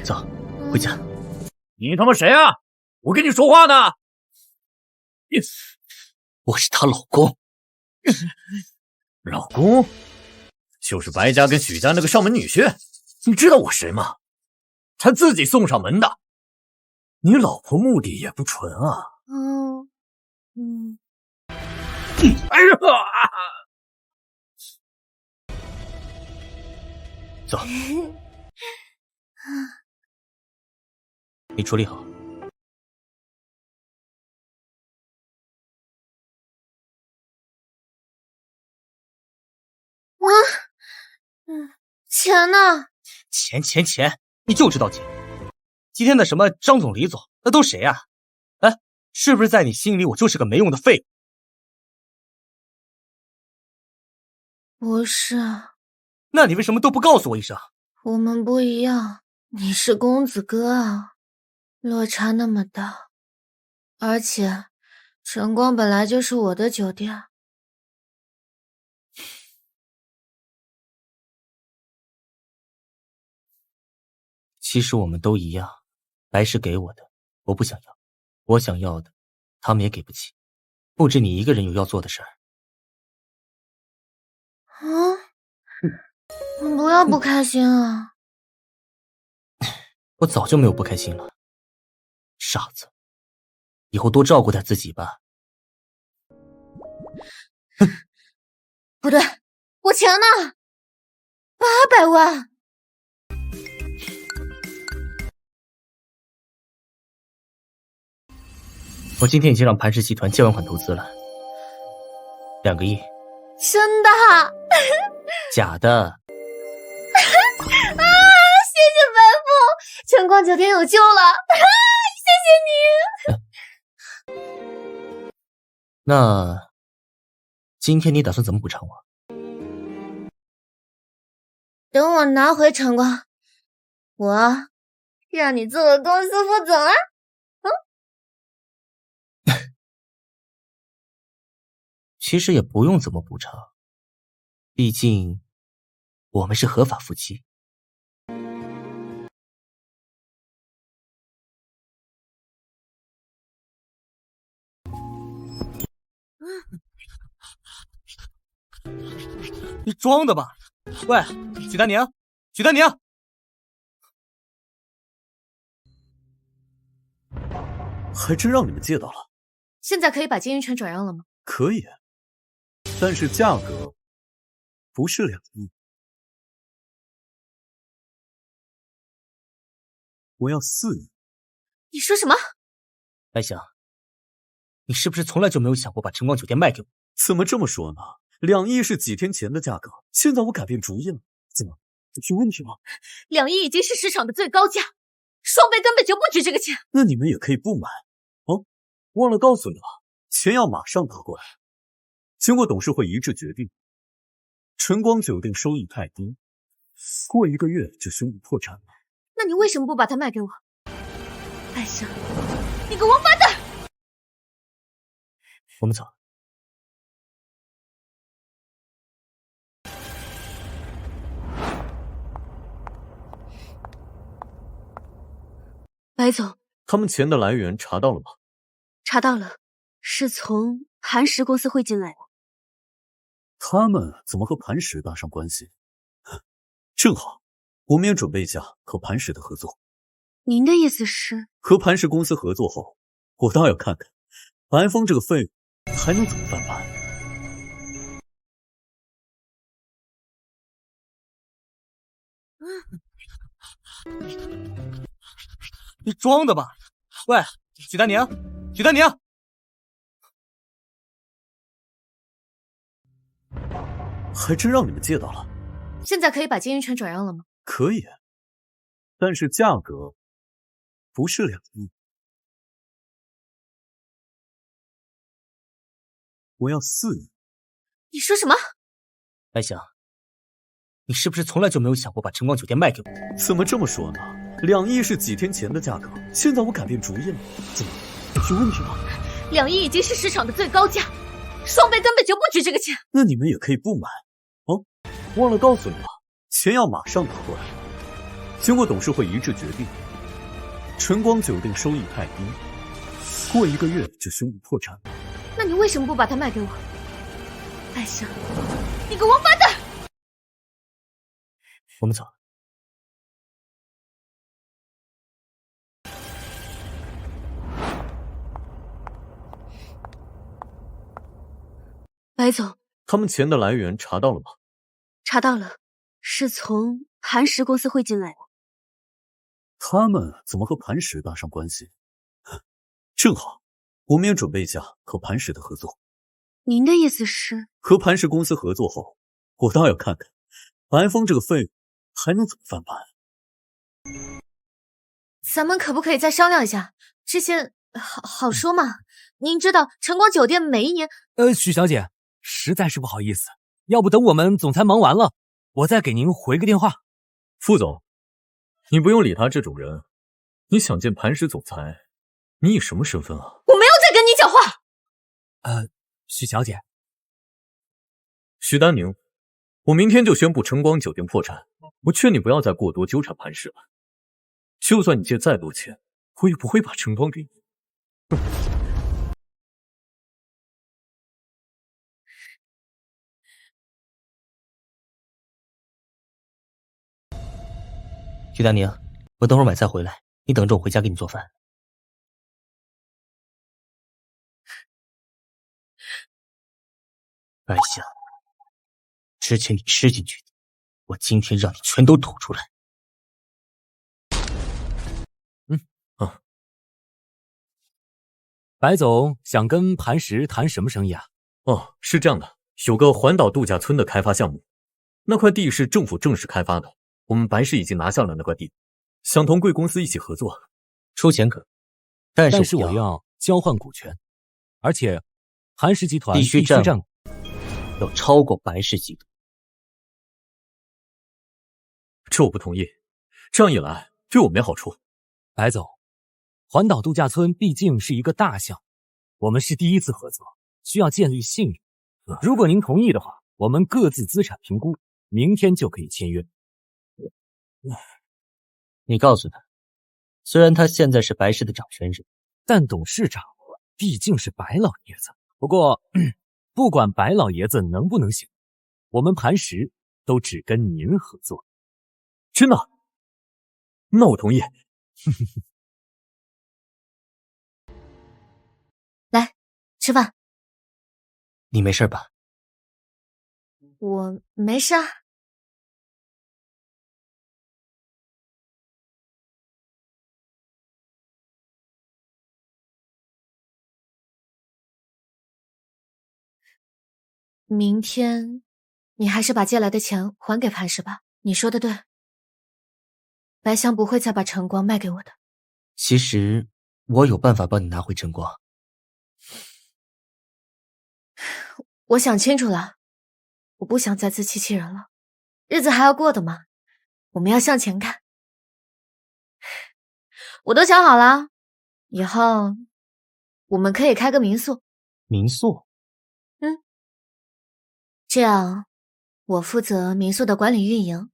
走，回家。你他妈谁啊？我跟你说话呢。我是她老公。老公？就是白家跟许家那个上门女婿。你知道我谁吗？他自己送上门的。你老婆目的也不纯啊。哎呀！走。你处理好。钱呢？钱，你就知道钱。今天的什么张总、李总，那都谁啊？哎，是不是在你心里我就是个没用的废物？不是。那你为什么都不告诉我一声？我们不一样，你是公子哥啊，落差那么大。而且，晨光本来就是我的酒店。其实我们都一样，白是给我的，我不想要；我想要的，他们也给不起，不止你一个人有要做的事儿。不要不开心啊！我早就没有不开心了，傻子，以后多照顾点自己吧。不对，我钱呢？800万！我今天已经让磐石集团借完款投资了，2个亿。真的？假的。谢谢白富，晨光酒店有救了！谢谢你。那今天你打算怎么补偿我？等我拿回晨光，我让你做我公司副总啊！其实也不用怎么补偿，毕竟我们是合法夫妻。你装的吧？喂，许丹宁，许丹宁！还真让你们借到了。现在可以把经营权转让了吗？可以，但是价格不是2亿，我要4亿。你说什么？白想，你是不是从来就没有想过把晨光酒店卖给我？怎么这么说呢？2亿是几天前的价格，现在我改变主意了。怎么，有问题吗？2亿已经是市场的最高价，双倍根本就不值这个钱。那你们也可以不买。哦，忘了告诉你了，钱要马上拿过来。经过董事会一致决定，晨光酒店收益太低，过1个月就宣布破产。那你为什么不把它卖给我？白想，你个王八蛋！我们走。白总，他们钱的来源查到了吗？查到了，是从磐石公司汇进来的。他们怎么和磐石搭上关系？正好，我们也准备一下和磐石的合作。您的意思是？和磐石公司合作后，我倒要看看白风这个废物还能怎么翻盘。你装的吧？喂，许丹宁，许丹宁！还真让你们借到了。现在可以把经营权转让了吗？可以，但是价格不是2亿，我要4亿。你说什么？白想，你是不是从来就没有想过把晨光酒店卖给我？怎么这么说呢？2亿是几天前的价格，现在我改变主意了。怎么，有问题吗？2亿已经是市场的最高价，双倍根本就不值这个钱。那你们也可以不买。哦，忘了告诉你了，钱要马上拿过来。经过董事会一致决定，晨光酒店收益太低，过1个月就宣布破产。那你为什么不把它卖给我？白想，你个王八蛋！我们走。白总，他们钱的来源查到了吗？查到了，是从磐石公司汇进来的。他们怎么和磐石搭上关系？正好，我们也准备一下和磐石的合作。您的意思是？和磐石公司合作后，我倒要看看白风这个废物还能怎么翻盘。咱们可不可以再商量一下？这些好说嘛。您知道晨光酒店每一年……许小姐，实在是不好意思，要不等我们总裁忙完了，我再给您回个电话。副总，你不用理他这种人。你想见磐石总裁，你以什么身份啊？我没有在跟你讲话。许小姐，许丹宁，我明天就宣布晨光酒店破产。我劝你不要再过多纠缠磐石了。就算你借再多钱，我也不会把晨光给你。徐丹宁，我等会儿买菜回来，你等着我回家给你做饭。白香，之前你吃进去的，我今天让你全都吐出来。白总想跟磐石谈什么生意啊？哦，是这样的，有个环岛度假村的开发项目，那块地是政府正式开发的，我们白氏已经拿下了那块地，想同贵公司一起合作，出钱可，但是我要交换股权，而且磐石集团必须占要超过白氏集团。这我不同意，这样一来对我没好处。白总，环岛度假村毕竟是一个大项，我们是第一次合作，需要建立信任。如果您同意的话，我们各自资产评估，明天就可以签约。你告诉他，虽然他现在是白氏的掌权人，但董事长毕竟是白老爷子。不过，不管白老爷子能不能行，我们磐石都只跟您合作。真的？那我同意。来，吃饭。你没事吧？我没事啊。明天，你还是把借来的钱还给磐石吧。你说的对，白香不会再把晨光卖给我的。其实我有办法帮你拿回晨光。我想清楚了，我不想再自欺欺人了，日子还要过的嘛，我们要向前看。我都想好了，以后我们可以开个民宿。民宿？这样我负责民宿的管理运营，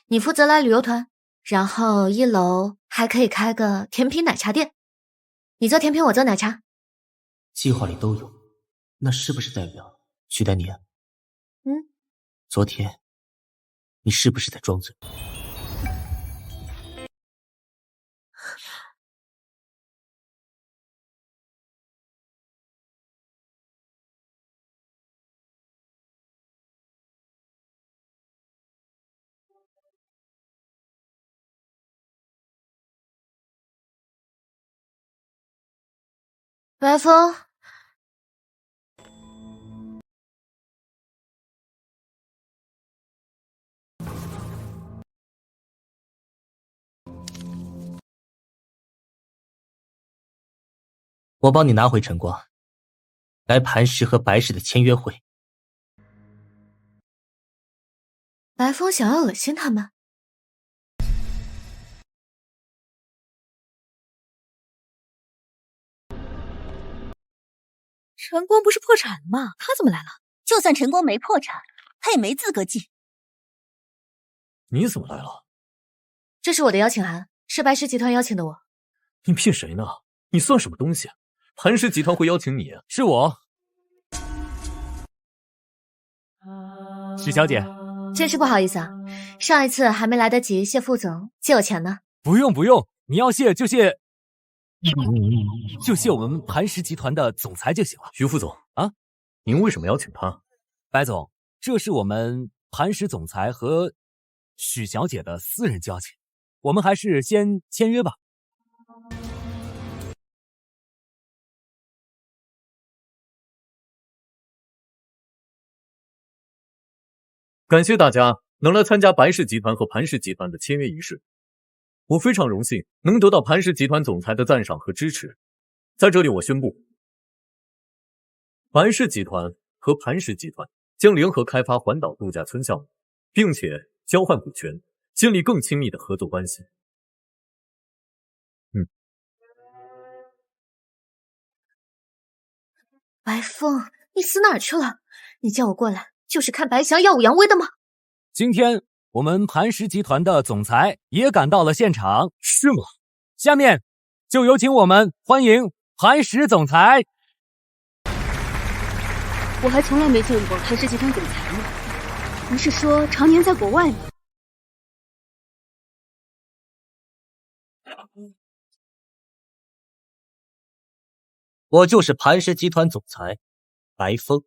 你负责来旅游团，然后1楼还可以开个甜品奶茶店，你做甜品，我做奶茶。计划里都有，那是不是代表徐丹妮？昨天你是不是在装嘴？白风，我帮你拿回晨光，来磐石和白氏的签约会。白风想要恶心他们？晨光不是破产了吗？他怎么来了？就算晨光没破产，他也没资格进。你怎么来了？这是我的邀请函，是白氏集团邀请的我。你骗谁呢？你算什么东西？磐石集团会邀请你？是我。许小姐，真是不好意思啊，上一次还没来得及谢副总借我钱呢。不用不用，你要谢就谢。就谢我们磐石集团的总裁就行了。徐副总啊，您为什么邀请他？白总，这是我们磐石总裁和许小姐的私人交情，我们还是先签约吧。感谢大家能来参加白氏集团和磐石集团的签约仪式。我非常荣幸能得到磐石集团总裁的赞赏和支持。在这里我宣布，白氏集团和磐石集团将联合开发环岛度假村项目，并且交换股权，建立更亲密的合作关系。白风，你死哪儿去了？你叫我过来就是看白翔耀武扬威的吗？今天我们磐石集团的总裁也赶到了现场，是吗？下面就有请我们欢迎磐石总裁。我还从来没见过磐石集团总裁呢，不是说常年在国外吗？我就是磐石集团总裁白风。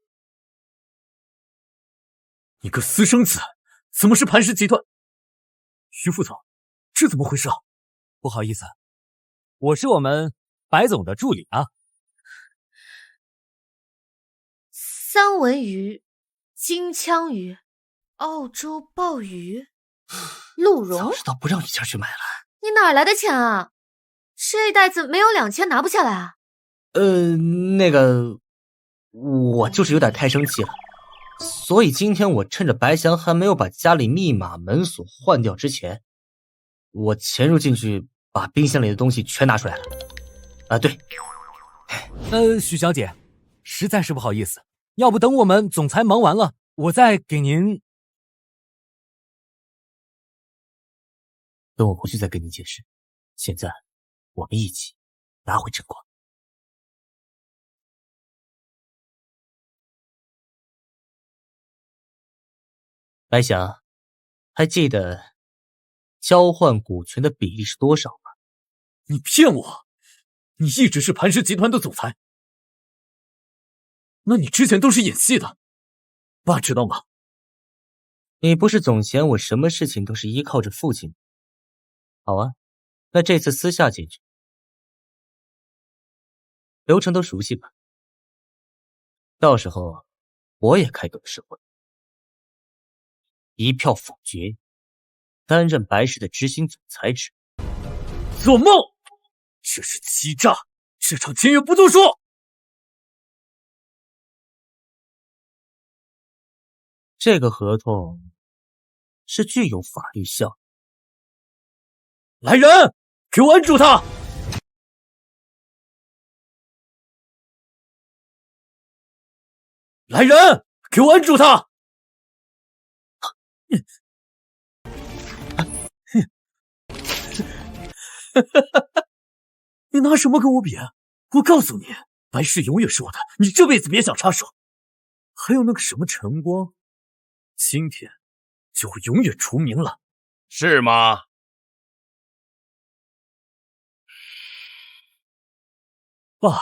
你个私生子，怎么是磐石集团？徐副总，这怎么回事啊？不好意思，我是我们白总的助理啊。三文鱼、金枪鱼、澳洲鲍鱼、鹿茸。早知道不让你家去买了。你哪来的钱啊？这袋子没有2000拿不下来啊？那个，我就是有点太生气了，所以今天我趁着白翔还没有把家里密码门锁换掉之前，我潜入进去，把冰箱里的东西全拿出来了。啊，对，许小姐，实在是不好意思，要不等我们总裁忙完了，我再给您。等我回去再跟你解释。现在，我们一起拿回真光。白翔，还记得交换股权的比例是多少吗？你骗我！你一直是磐石集团的总裁，那你之前都是演戏的，爸知道吗？你不是总嫌我什么事情都是依靠着父亲？好啊，那这次私下解决，流程都熟悉吧？到时候我也开个试婚。一票否决，担任白氏的执行总裁职。做梦！这是欺诈！这场签约不作数。这个合同是具有法律效力。来人，给我按住他！来人，给我按住他！你拿什么跟我比？我告诉你，白氏永远是我的，你这辈子别想插手。还有那个什么晨光，今天就会永远除名了，是吗？爸，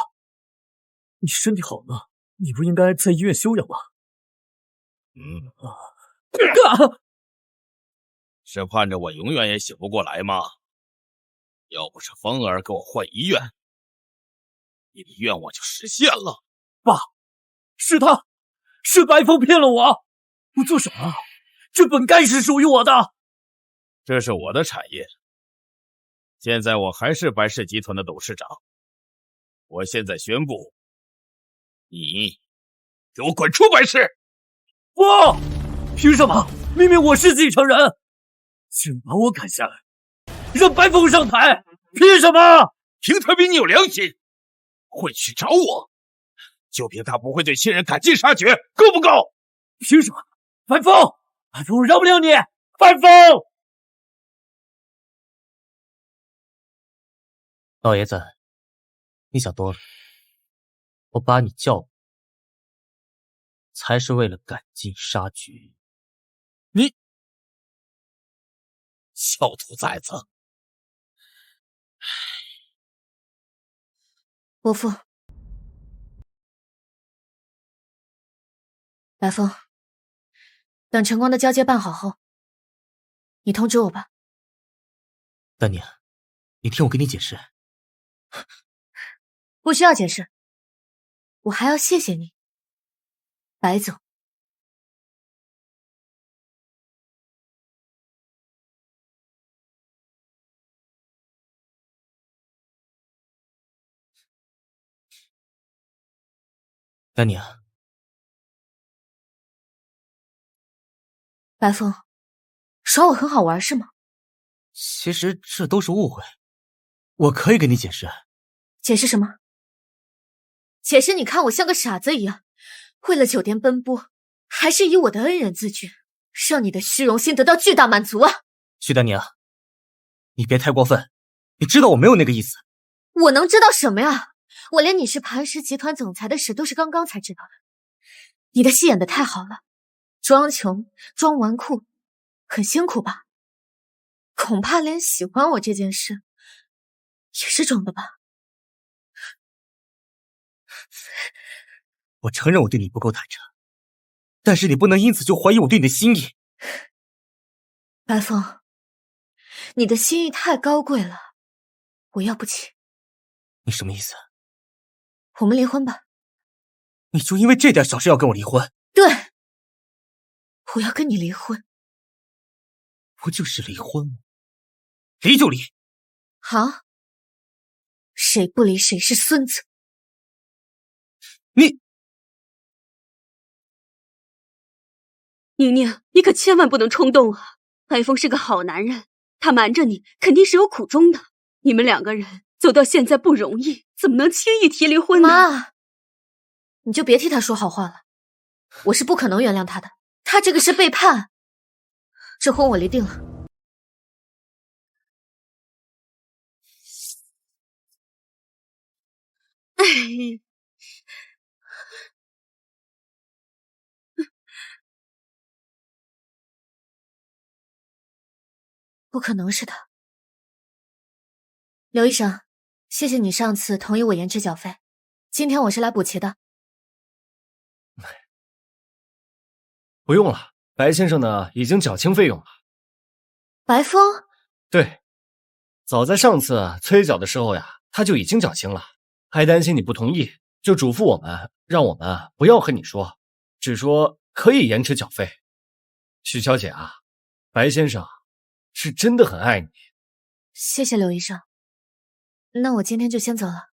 你身体好了，你不应该在医院休养吗？是盼着我永远也醒不过来吗？要不是风儿给我换医院，你的愿望就实现了。爸，是他，是白风骗了我，我做什么？这本该是属于我的。这是我的产业，现在我还是白氏集团的董事长。我现在宣布，你给我滚出白氏！不，凭什么？明明我是继承人，竟然把我赶下来，让白风上台，凭什么？凭他比你有良心，会去找我，就凭他不会对亲人赶尽杀绝，够不够？凭什么？白风，白风饶不了你！白风，老爷子，你想多了。我把你叫过，才是为了赶尽杀绝。你小兔崽子！伯父，白风，等晨光的交接办好后，你通知我吧。丹妮，你听我跟你解释。不需要解释，我还要谢谢你，白总。丹妮，白风，耍我很好玩是吗？其实这都是误会，我可以跟你解释。解释什么？解释你看我像个傻子一样，为了酒店奔波，还是以我的恩人自居，让你的虚荣心得到巨大满足啊！徐丹妮，你别太过分，你知道我没有那个意思。我能知道什么呀？我连你是磐石集团总裁的事都是刚刚才知道的。你的戏演得太好了，装穷装纨绔，很辛苦吧？恐怕连喜欢我这件事也是装的吧？我承认我对你不够坦诚，但是你不能因此就怀疑我对你的心意。白风，你的心意太高贵了，我要不起。你什么意思？我们离婚吧。你就因为这点小事要跟我离婚？对，我要跟你离婚。不就是离婚吗？离就离。好，谁不离谁是孙子。宁宁，你可千万不能冲动啊！白风是个好男人，他瞒着你肯定是有苦衷的。你们两个人走到现在不容易，怎么能轻易提离婚呢？妈，你就别替他说好话了，我是不可能原谅他的，他这个是背叛。这婚我离定了。不可能是的。刘医生，谢谢你上次同意我延迟缴费，今天我是来补齐的。不用了，白先生呢已经缴清费用了。白风？对，早在上次催缴的时候呀，他就已经缴清了，还担心你不同意，就嘱咐我们，让我们不要和你说，只说可以延迟缴费。许小姐啊，白先生是真的很爱你。谢谢刘医生，那我今天就先走了。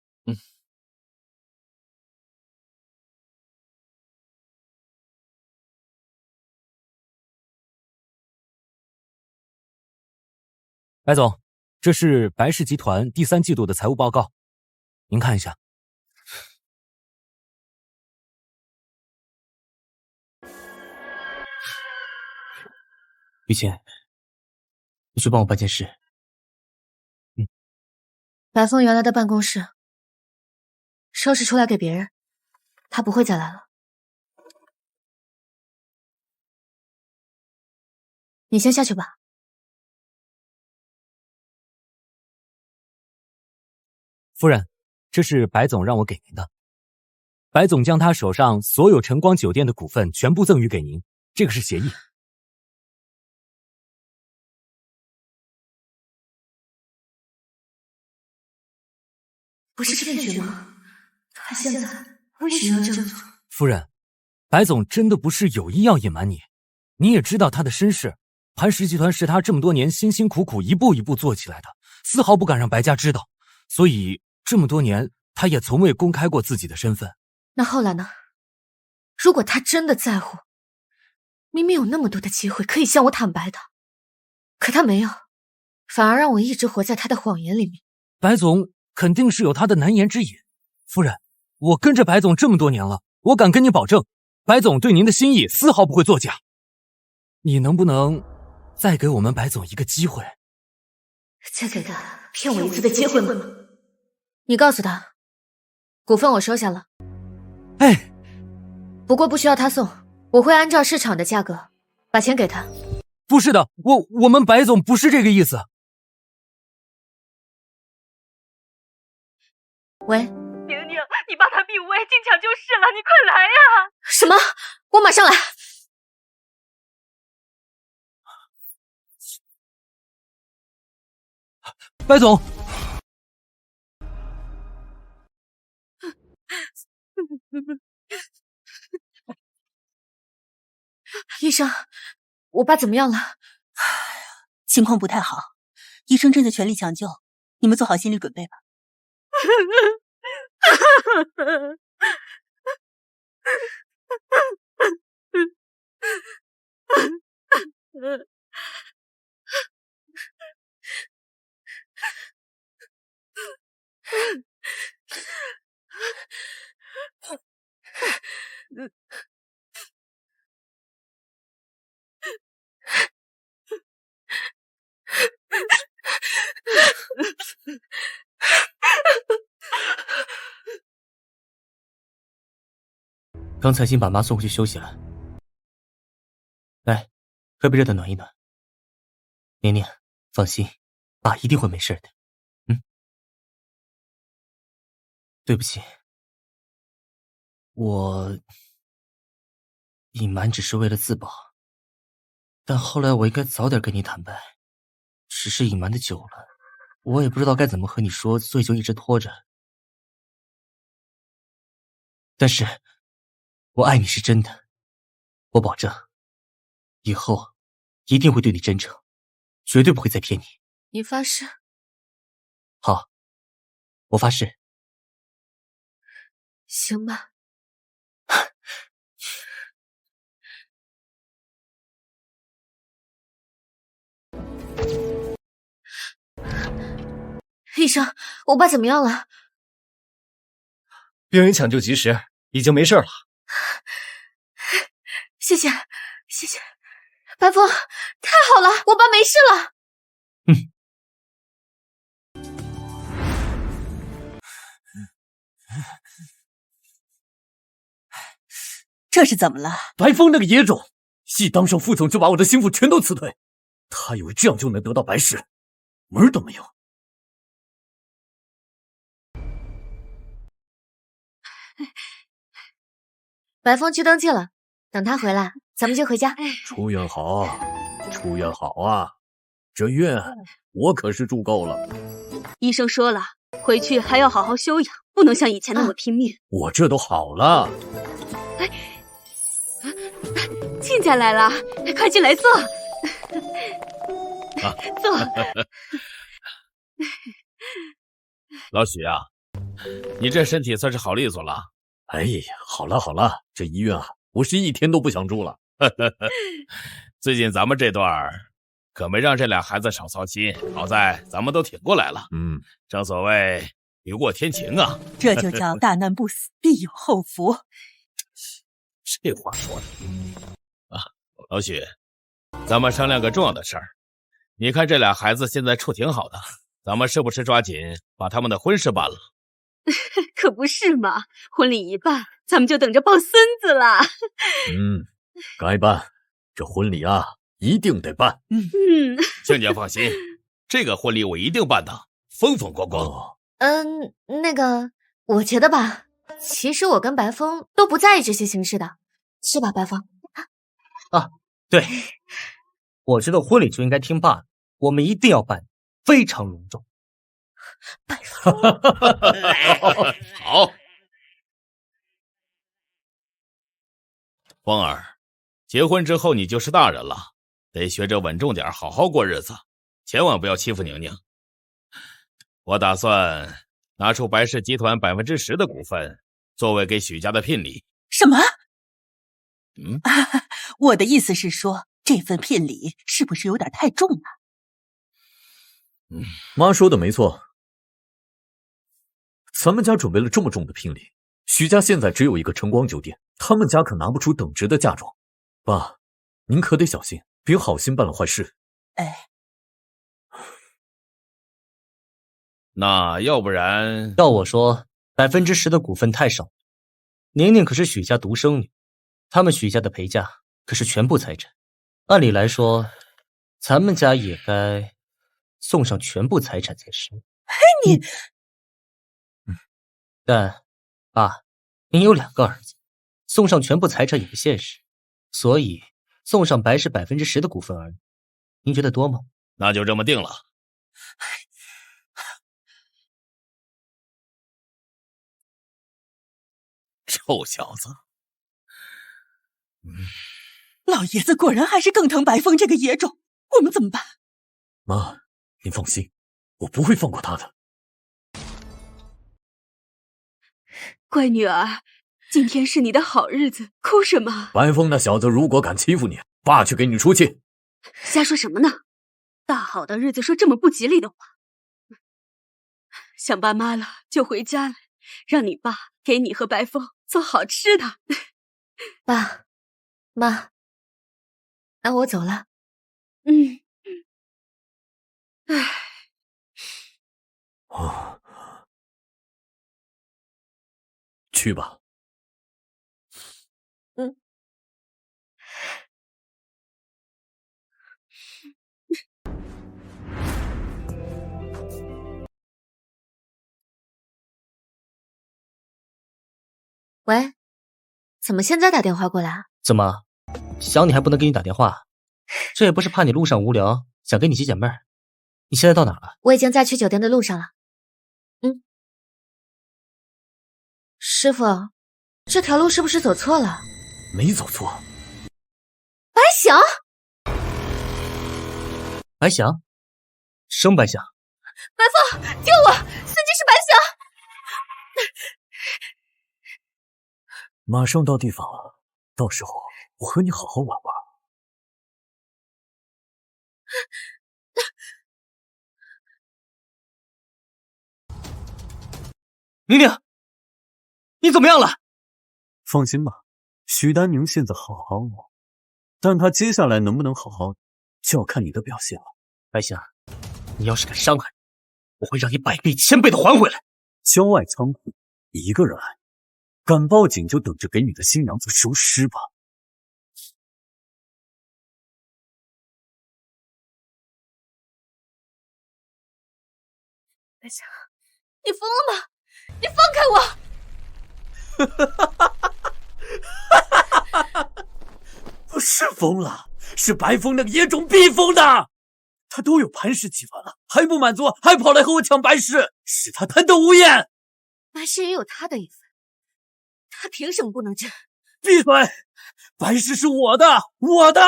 白总，这是白氏集团第3季度的财务报告，您看一下。雨晴，你去帮我办件事。白风原来的办公室收拾出来给别人，他不会再来了。你先下去吧。夫人，这是白总让我给您的。白总将他手上所有晨光酒店的股份全部赠予给您，这个是协议。不是骗局吗？他现在为什么要这么做？夫人，白总真的不是有意要隐瞒你，你也知道他的身世，磐石集团是他这么多年辛辛苦苦一步一步做起来的，丝毫不敢让白家知道，所以这么多年他也从未公开过自己的身份。那后来呢？如果他真的在乎，明明有那么多的机会可以向我坦白的，可他没有，反而让我一直活在他的谎言里面。白总肯定是有他的难言之隐。夫人，我跟着白总这么多年了，我敢跟你保证，白总对您的心意丝毫不会作假。你能不能再给我们白总一个机会？再给他骗我一次的机会吗？你告诉他，股份我收下了。哎，不过不需要他送，我会按照市场的价格把钱给他。不是的，我们白总不是这个意思。喂，宁宁，你帮他避无危，进抢就是了，你快来呀！什么？我马上来。白总，医生，我爸怎么样了？情况不太好，医生正在全力抢救，你们做好心理准备吧。刚才已经把妈送回去休息了。来，喝杯热的暖一暖。宁宁，放心，爸一定会没事的。对不起，我隐瞒只是为了自保，但后来我应该早点跟你坦白，只是隐瞒的久了，我也不知道该怎么和你说，所以就一直拖着。但是我爱你是真的，我保证以后一定会对你真诚，绝对不会再骗你。你发誓？好，我发誓。行吧。医生，我爸怎么样了？病人抢救及时，已经没事了。谢谢，谢谢，白风，太好了，我爸没事了。这是怎么了？白风那个野种，一当上副总就把我的心腹全都辞退，他以为这样就能得到白氏，门儿都没有。白风去登记了，等他回来，咱们就回家。出院好，出院好啊！这院我可是住够了。医生说了，回去还要好好休养，不能像以前那么拼命。我这都好了。亲家来了，快进来坐。坐。老许啊，你这身体算是好利索了。哎呀，好了好了，这医院啊，我是一天都不想住了。最近咱们这段可没让这俩孩子少操心，好在咱们都挺过来了。正所谓雨过天晴啊。这就叫大难不死，必有后福。这话说的啊，老许，咱们商量个重要的事儿。你看这俩孩子现在处挺好的，咱们是不是抓紧把他们的婚事办了？可不是嘛，婚礼一办，咱们就等着抱孙子了。该办，这婚礼啊，一定得办。亲家放心，这个婚礼我一定办的风风光光。那个，我觉得吧，其实我跟白风都不在意这些形式的，是吧，白风？对，我觉得婚礼就应该听爸的，我们一定要办，非常隆重。白风，好。风儿，结婚之后你就是大人了，得学着稳重点，好好过日子，千万不要欺负宁宁。我打算拿出白氏集团10%的股份，作为给许家的聘礼。什么？我的意思是说，这份聘礼是不是有点太重了？妈说的没错，咱们家准备了这么重的聘礼，许家现在只有一个晨光酒店，他们家可拿不出等值的嫁妆。爸，您可得小心，别好心办了坏事。那要不然，要我说，10%的股份太少。宁宁可是许家独生女，他们许家的陪嫁可是全部财产，按理来说，咱们家也该送上全部财产才是。你，但爸，您有2个儿子，送上全部财产也不现实，所以送上白氏10%的股份而已。您觉得多吗？那就这么定了。臭小子！老爷子果然还是更疼白风这个野种，我们怎么办？妈，您放心，我不会放过他的。乖女儿，今天是你的好日子，哭什么？白风那小子如果敢欺负你，爸去给你出气。瞎说什么呢？大好的日子说这么不吉利的话。想爸妈了就回家来，让你爸给你和白风做好吃的。爸妈，那我走了。去吧。喂，怎么现在打电话过来？怎么，想你还不能给你打电话？这也不是怕你路上无聊，想跟你解解闷儿。你现在到哪了？我已经在去酒店的路上了。师傅，这条路是不是走错了？没走错。白翔，白翔，什么白翔？白凤，救我！司机是白翔。马上到地方了，到时候我和你好好玩玩。宁宁，你怎么样了？放心吧，许丹宁现在好好的，但她接下来能不能好好的，就要看你的表现了。白翔，你要是敢伤害我，会让你百倍千倍的还回来。郊外仓库，一个人来，敢报警就等着给你的新娘子收尸吧。白翔，你疯了吗？你放开我！不是疯了，是白风那个野种逼疯的。他都有潘氏气氛了，还不满足，还跑来和我抢白氏，是他贪得无厌。白氏也有他的一份，他凭什么不能争？闭嘴！白氏是我的，我的！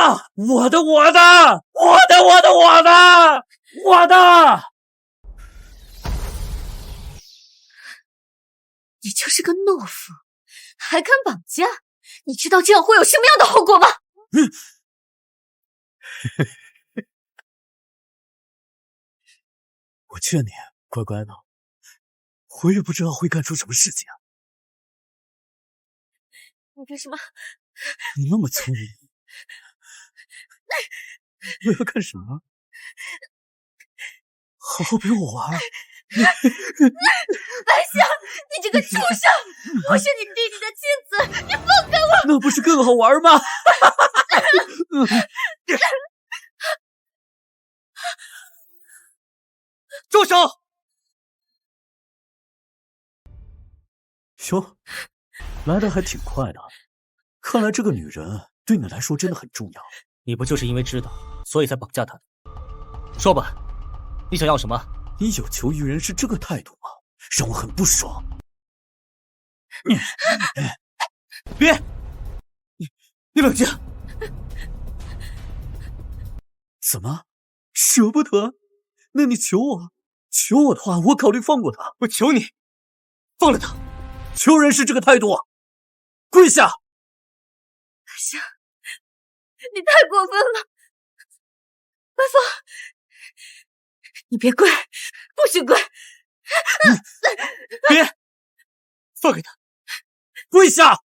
你就是个懦夫，还敢绑架？你知道这样会有什么样的后果吗？我劝你乖乖的，我也不知道会干出什么事情啊。你干什么？你那么聪明，我要干什么？好好陪我玩。白翔，你这个畜生！我是你弟弟的妻子，你放开我！那不是更好玩吗？住手！哟，来的还挺快的，看来这个女人对你来说真的很重要。你不就是因为知道，所以才绑架她的？说吧，你想要什么？你有求于人是这个态度吗？让我很不爽。别，你冷静。怎么，舍不得？那你求我，求我的话，我考虑放过他。我求你，放了他。求人是这个态度，跪下！白翔，你太过分了，白凤，你别跪，不许跪！别，放开他，跪下！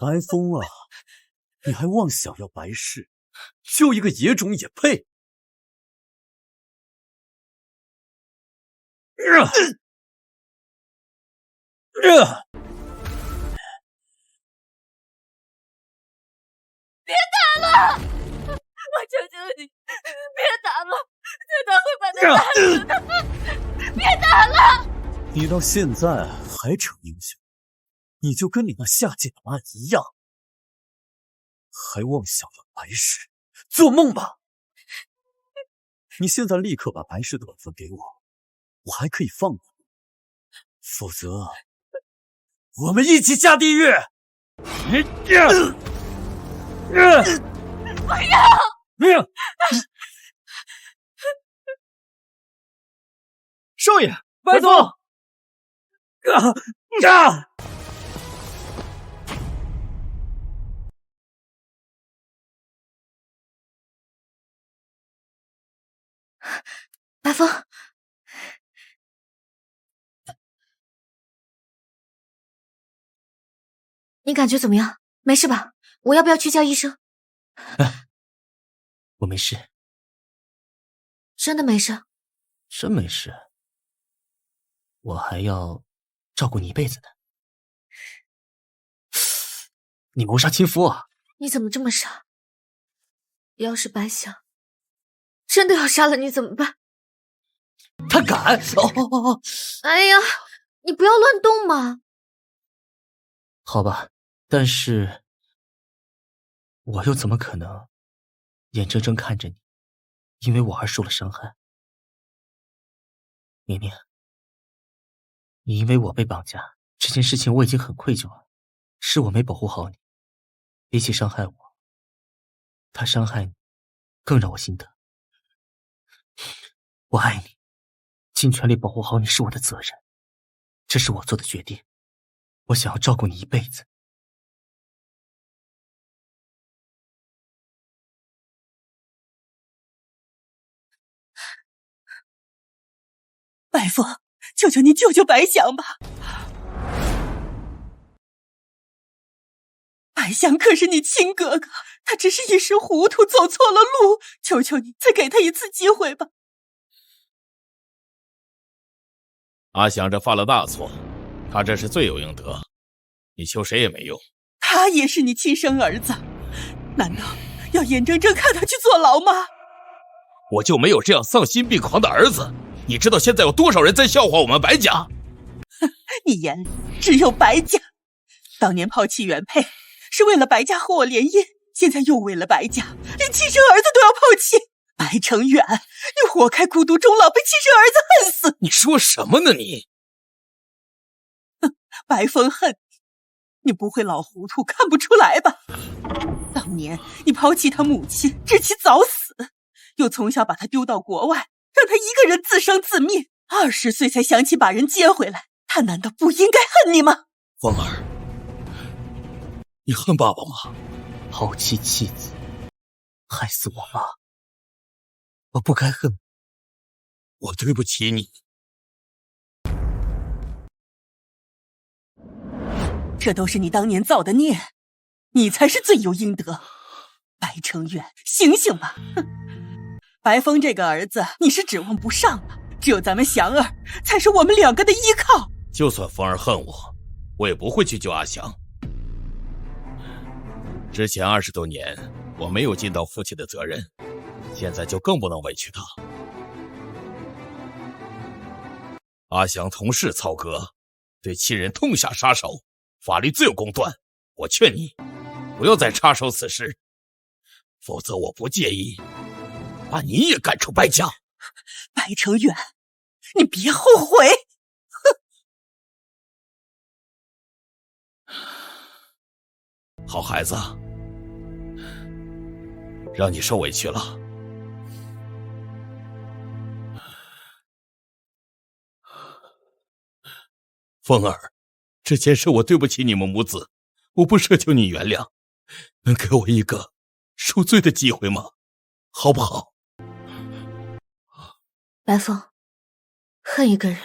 白风啊，你还妄想要白氏，就一个野种也配？别打了！我求求你，别打了，这他会把他打死的！别打了！你到现在还逞英雄，你就跟你那下贱的妈一样，还妄想要白氏，做梦吧！你现在立刻把白氏的本分给我，我还可以放过你，否则我们一起下地狱！不要！少爷，白总！白风，你感觉怎么样？没事吧？我要不要去叫医生？我没事。真的没事？真没事。我还要照顾你一辈子呢。你谋杀亲夫啊！你怎么这么傻？要是白想真的要杀了你怎么办？他敢！哎呀，你不要乱动嘛！好吧，但是我又怎么可能眼睁睁看着你因为我而受了伤害？宁宁，你因为我被绑架这件事情我已经很愧疚了，是我没保护好你。比起伤害我，他伤害你更让我心疼。我爱你，尽全力保护好你是我的责任，这是我做的决定。我想要照顾你一辈子。白风，求求你救救白翔吧！白翔可是你亲哥哥，他只是一时糊涂走错了路，求求你再给他一次机会吧。阿翔这犯了大错，他这是罪有应得，你求谁也没用。他也是你亲生儿子，难道要眼睁睁看他去坐牢吗？我就没有这样丧心病狂的儿子。你知道现在有多少人在笑话我们白家？你眼里只有白家。当年抛弃原配是为了白家和我联姻，现在又为了白家连亲生儿子都要抛弃。白成远，你活该孤独终老，被亲生儿子恨死。你说什么呢你？白风恨你不会老糊涂看不出来吧？当年你抛弃他母亲致其早死，又从小把他丢到国外，让他一个人自生自灭，20岁才想起把人接回来，他难道不应该恨你吗？风儿，你恨爸爸吗？抛弃妻子，害死我妈，我不该恨。我对不起你。这都是你当年造的孽，你才是罪有应得。白成远，醒醒吧！白风这个儿子你是指望不上了，只有咱们祥儿才是我们两个的依靠。就算风儿恨我，我也不会去救阿翔。之前20多年我没有尽到父亲的责任，现在就更不能委屈他。阿翔从事操戈，对亲人痛下杀手，法律自有公断。我劝你不要再插手此事，否则我不介意把你也赶出白家。白成远，你别后悔！好孩子，让你受委屈了。风儿，这件事我对不起你们母子，我不奢求你原谅，能给我一个赎罪的机会吗？好不好？白风，恨一个人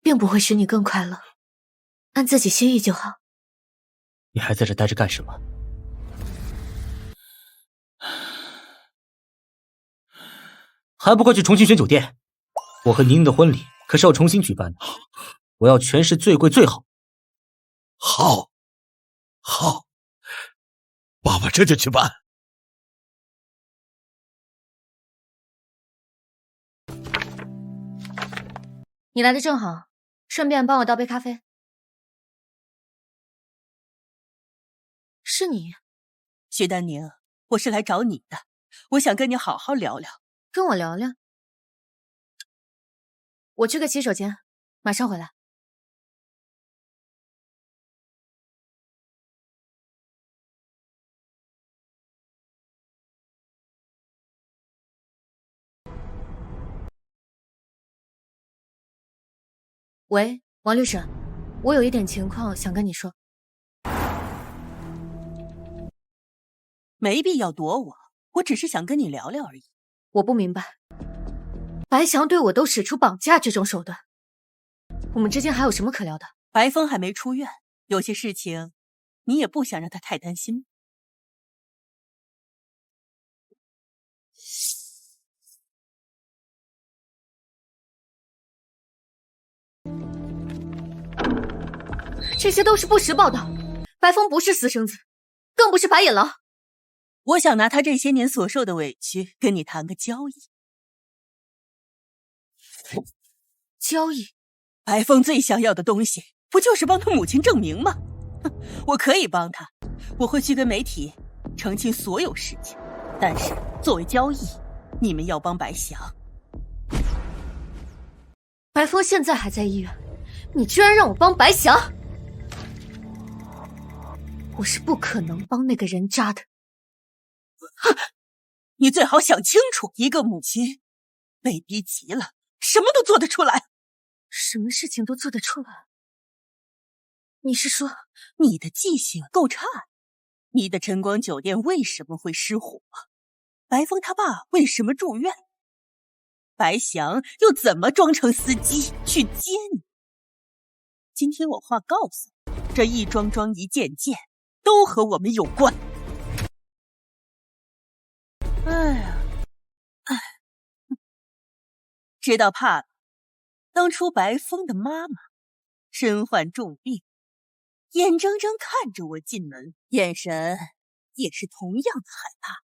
并不会使你更快乐，按自己心意就好。你还在这待着干什么？还不快去重新选酒店？我和宁宁的婚礼可是要重新举办的，我要全市最贵最好。好，爸爸这就去办。你来的正好，顺便帮我倒杯咖啡。是你？徐丹宁，我是来找你的，我想跟你好好聊聊。跟我聊聊？我去个洗手间，马上回来。喂，王律师，我有一点情况想跟你说。没必要躲我，我只是想跟你聊聊而已。我不明白，白翔对我都使出绑架这种手段，我们之间还有什么可聊的？白风还没出院，有些事情你也不想让他太担心。这些都是不实报道。白风不是私生子，更不是白眼狼。我想拿他这些年所受的委屈跟你谈个交易。交易？白风最想要的东西，不就是帮他母亲证明吗？我可以帮他，我会去跟媒体澄清所有事情。但是作为交易，你们要帮白翔。白风现在还在医院，你居然让我帮白翔？我是不可能帮那个人渣的。你最好想清楚，一个母亲被逼急了，什么都做得出来。什么事情都做得出来？你是说你的记性够差？你的晨光酒店为什么会失火？白风他爸为什么住院？白翔又怎么装成司机去接你？今天我话告诉你，这一桩桩一件件都和我们有关。知道怕了。当初白风的妈妈身患重病，眼睁睁看着我进门，眼神也是同样的害怕。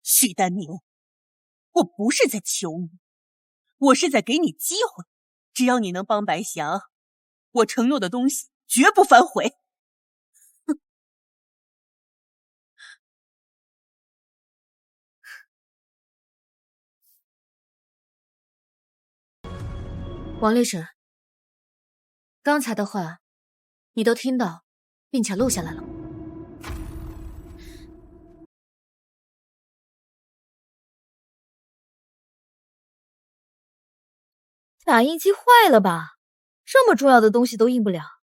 许丹宁，我不是在求你，我是在给你机会。只要你能帮白翔，我承诺的东西绝不反悔。王律师，刚才的话你都听到并且录下来了。打印机坏了吧？这么重要的东西都印不了。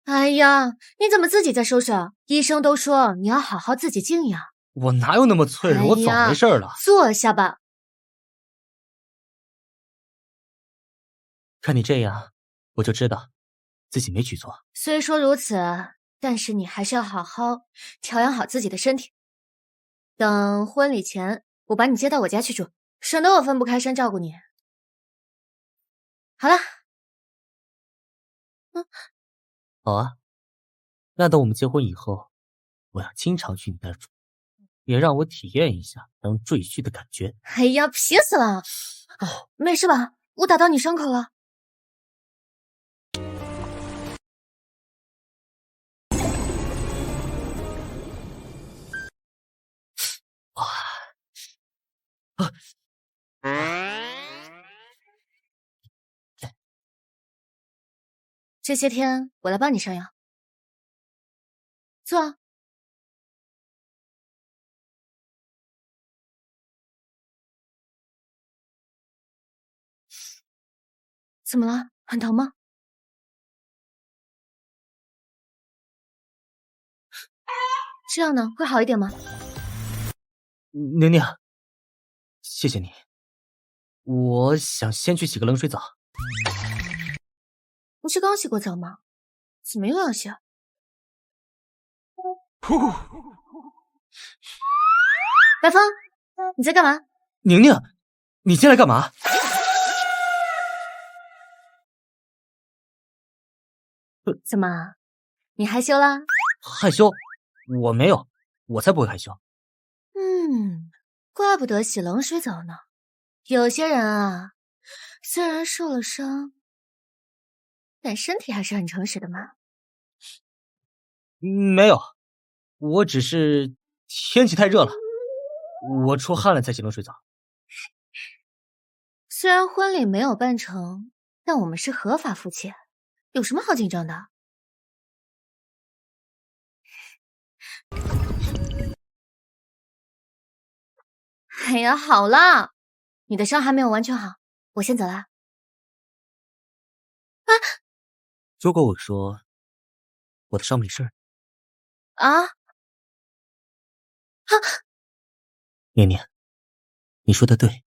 哎呀，你怎么自己在收拾？医生都说你要好好自己静养。我哪有那么脆弱？我早没事了。坐下吧。看你这样，我就知道自己没举错。虽说如此，但是你还是要好好调养好自己的身体。等婚礼前，我把你接到我家去住，省得我分不开身照顾你。好了。好啊，那等我们结婚以后，我要经常去你那儿住，也让我体验一下当赘婿的感觉。哎呀，皮死了！没事吧？我打到你伤口了？这些天我来帮你上药。坐。怎么了？很疼吗？这样呢，会好一点吗？宁宁，谢谢你。我想先去洗个冷水澡。不是刚洗过澡吗？怎么又要洗？白风，你在干嘛？宁宁，你进来干嘛？怎么，你害羞啦？害羞？我没有，我才不会害羞。怪不得洗冷水澡呢。有些人啊，虽然受了伤，但身体还是很诚实的嘛。没有，我只是天气太热了，我出汗了才洗冷水澡。虽然婚礼没有办成，但我们是合法夫妻，有什么好紧张的？哎呀，好了，你的伤还没有完全好，我先走了。如果我说我的伤没事啊？宁宁，你说的对，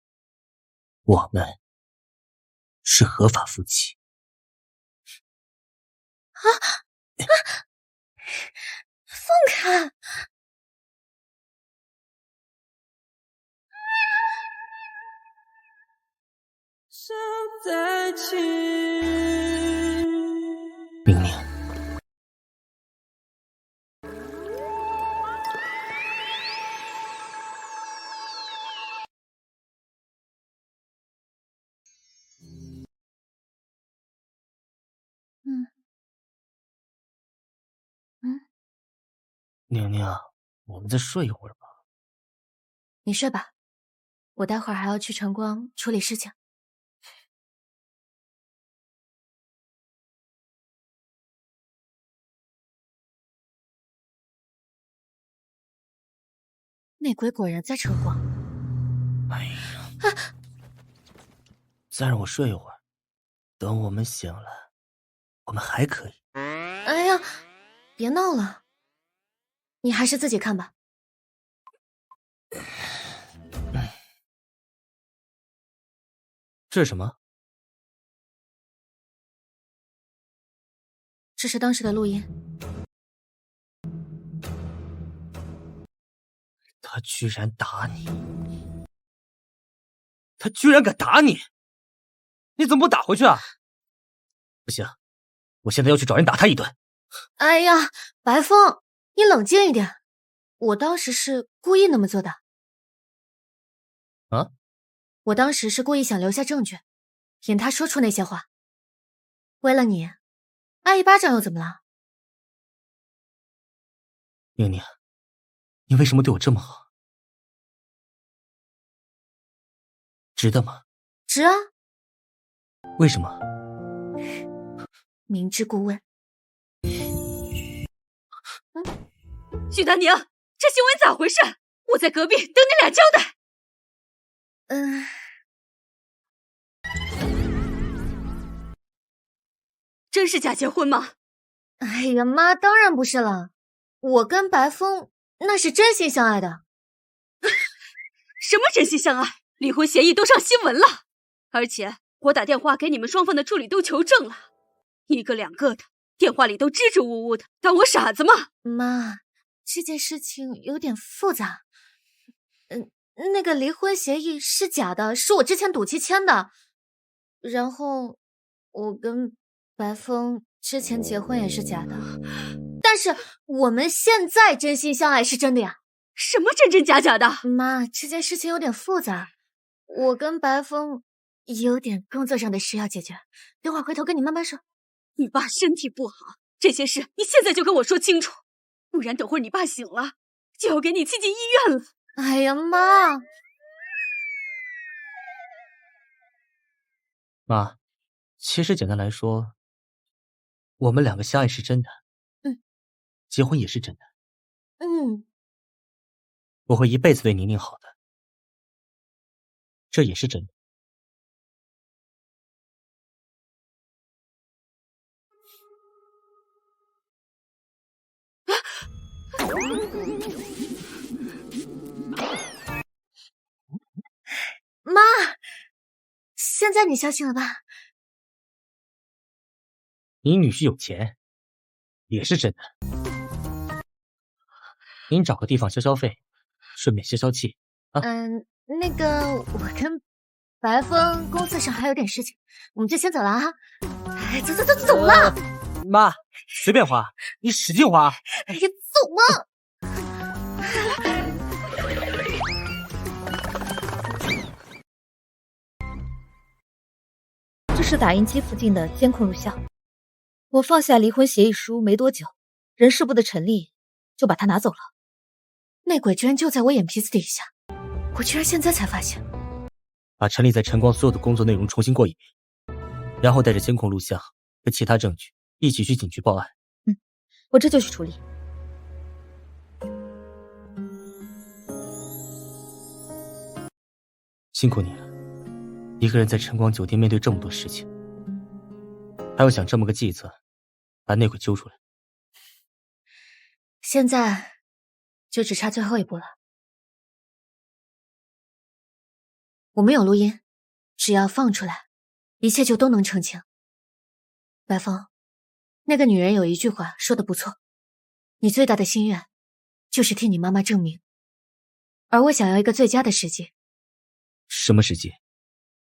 我们是合法夫妻。放开！宁宁，宁宁，我们再睡一会儿吧。你睡吧，我待会儿还要去晨光处理事情。那鬼果然在晨光。哎呀，再让我睡一会儿，等我们醒了，我们还可以。哎呀，别闹了，你还是自己看吧。这是什么？这是当时的录音。他居然打你！他居然敢打你！你怎么不打回去啊？不行，我现在要去找人打他一顿。哎呀，白风，你冷静一点，我当时是故意那么做的。啊？我当时是故意想留下证据，引他说出那些话。为了你，挨一巴掌又怎么了？宁宁，你为什么对我这么好？值得吗？值啊！为什么？明知故问。许丹宁，这新闻咋回事？我在隔壁等你俩交代。真是假结婚吗？哎呀妈，当然不是了，我跟白风那是真心相爱的。什么真心相爱？离婚协议都上新闻了，而且我打电话给你们双方的助理都求证了，一个两个的，电话里都支支吾吾的，当我傻子吗？妈，这件事情有点复杂。那个离婚协议是假的，是我之前赌气签的。然后我跟白风之前结婚也是假的，但是我们现在真心相爱是真的呀。什么真真假假的？妈，这件事情有点复杂，我跟白风有点工作上的事要解决，等会儿回头跟你慢慢说。你爸身体不好，这些事你现在就跟我说清楚，不然等会儿你爸醒了就要给你寄进医院了。哎呀妈！妈，其实简单来说，我们两个相爱是真的，结婚也是真的，我会一辈子对宁宁好的，这也是真的。妈，现在你相信了吧？您女婿有钱，也是真的。您找个地方消消费，顺便消消气啊。那个我跟白风公司上还有点事情，我们就先走了啊。哎，走了。妈，随便花，你使劲花。哎呀，走嘛。这是打印机附近的监控录像。我放下离婚协议书没多久，人事部的陈丽就把它拿走了。那鬼居然就在我眼皮子底下，我居然现在才发现。把陈丽在晨光所有的工作内容重新过一遍，然后带着监控录像和其他证据一起去警局报案。我这就去处理。辛苦你了，一个人在晨光酒店面对这么多事情，还要想这么个计策，把内鬼揪出来。现在就只差最后一步了。我们有录音，只要放出来，一切就都能澄清。白风，那个女人有一句话说的不错，你最大的心愿就是替你妈妈证明，而我想要一个最佳的时机。什么时机？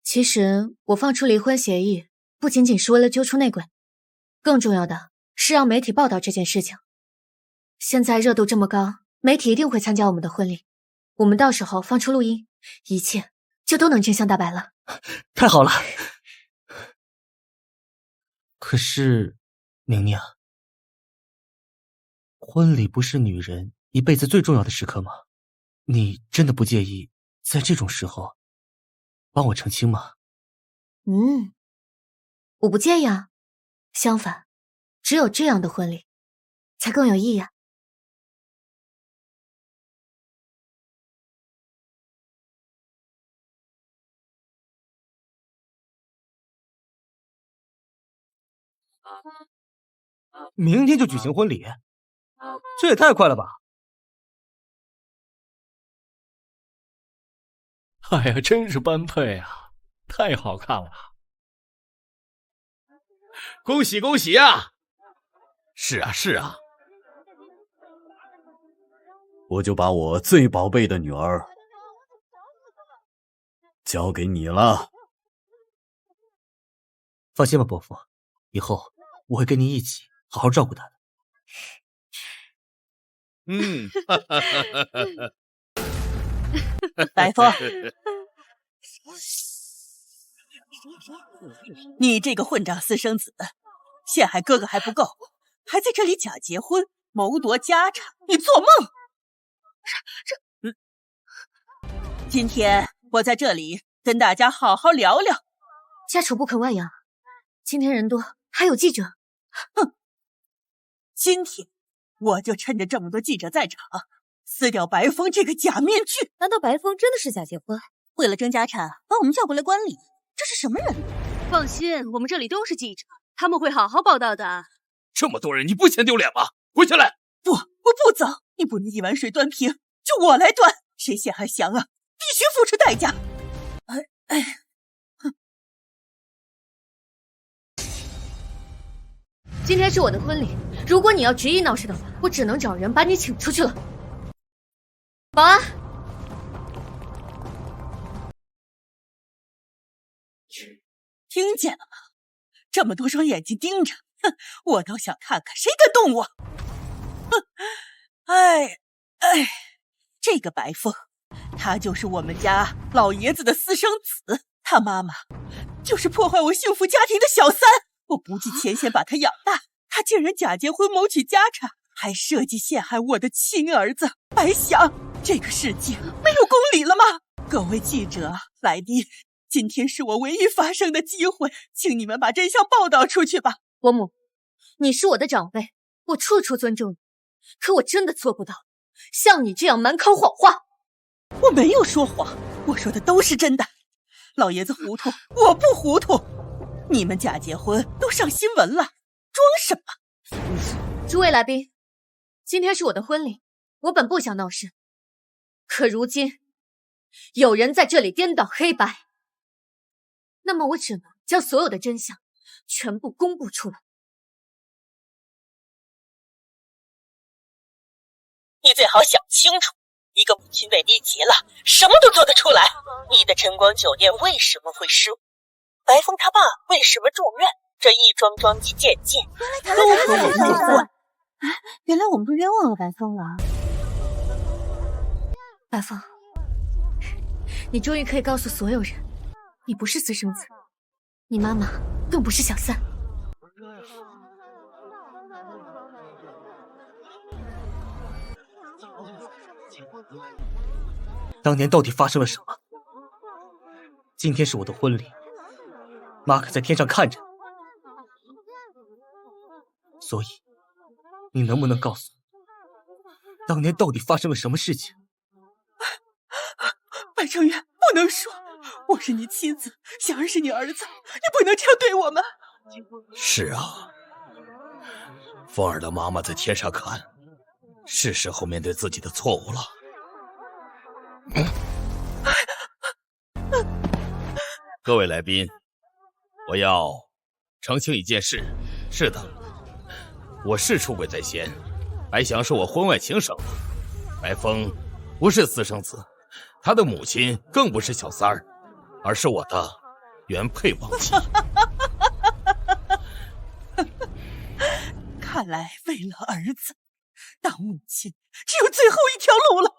其实我放出离婚协议，不仅仅是为了揪出内鬼，更重要的是让媒体报道这件事情。现在热度这么高，媒体一定会参加我们的婚礼，我们到时候放出录音，一切就都能真相大白了。太好了！可是，宁宁，婚礼不是女人一辈子最重要的时刻吗？你真的不介意在这种时候帮我澄清吗？我不介意啊，相反，只有这样的婚礼才更有意义啊。明天就举行婚礼，这也太快了吧！哎呀，真是般配啊，太好看了！恭喜恭喜啊！是啊是啊，我就把我最宝贝的女儿交给你了。放心吧，伯父，以后我会跟您一起好好照顾她的。白风，你这个混账私生子，陷害哥哥还不够，还在这里假结婚，谋夺家产，你做梦！今天我在这里跟大家好好聊聊。家丑不可外扬，今天人多，还有记者。哼，今天我就趁着这么多记者在场，撕掉白风这个假面具。难道白风真的是假结婚？为了争家产，把我们叫过来观礼，这是什么人？放心，我们这里都是记者，他们会好好报道的。这么多人，你不嫌丢脸吗？滚下来！不，我不走，你不能一碗水端平，就我来端。谁陷害祥啊，必须付出代价。今天是我的婚礼，如果你要执意闹事的话，我只能找人把你请出去了。保安，听见了吗？这么多双眼睛盯着，哼，我倒想看看谁敢动我。哼，这个白凤，他就是我们家老爷子的私生子，他妈妈就是破坏我幸福家庭的小三。我不计前嫌把他养大，他竟然假结婚谋取家产，还设计陷害我的亲儿子白翔。这个世界没有公理了吗？各位记者来宾，今天是我唯一发声的机会，请你们把真相报道出去吧。伯母，你是我的长辈，我处处尊重你，可我真的做不到像你这样满口谎话。我没有说谎，我说的都是真的。老爷子糊涂，我不糊涂。你们假结婚都上新闻了，装什么？诸位来宾，今天是我的婚礼，我本不想闹事，可如今有人在这里颠倒黑白，那么我只能将所有的真相全部公布出来。你最好想清楚，一个母亲为你急了，什么都做得出来。你的晨光酒店为什么会失误？白风他爸为什么住院？这一桩桩一件件，都和我有关。原来我们都冤枉了白风了。白风，你终于可以告诉所有人，你不是私生子，你妈妈更不是小三。当年到底发生了什么？今天是我的婚礼，妈可在天上看着你，所以你能不能告诉我，当年到底发生了什么事情？白成元，不能说，我是你妻子，祥儿是你儿子，你不能这样对我们。是啊，凤儿的妈妈在天上看，是时候面对自己的错误了。各位来宾，我要澄清一件事。是的，我是出轨在先，白翔是我婚外情生，白风不是私生子，他的母亲更不是小三儿，而是我的原配亡妻。看来为了儿子，当母亲只有最后一条路了。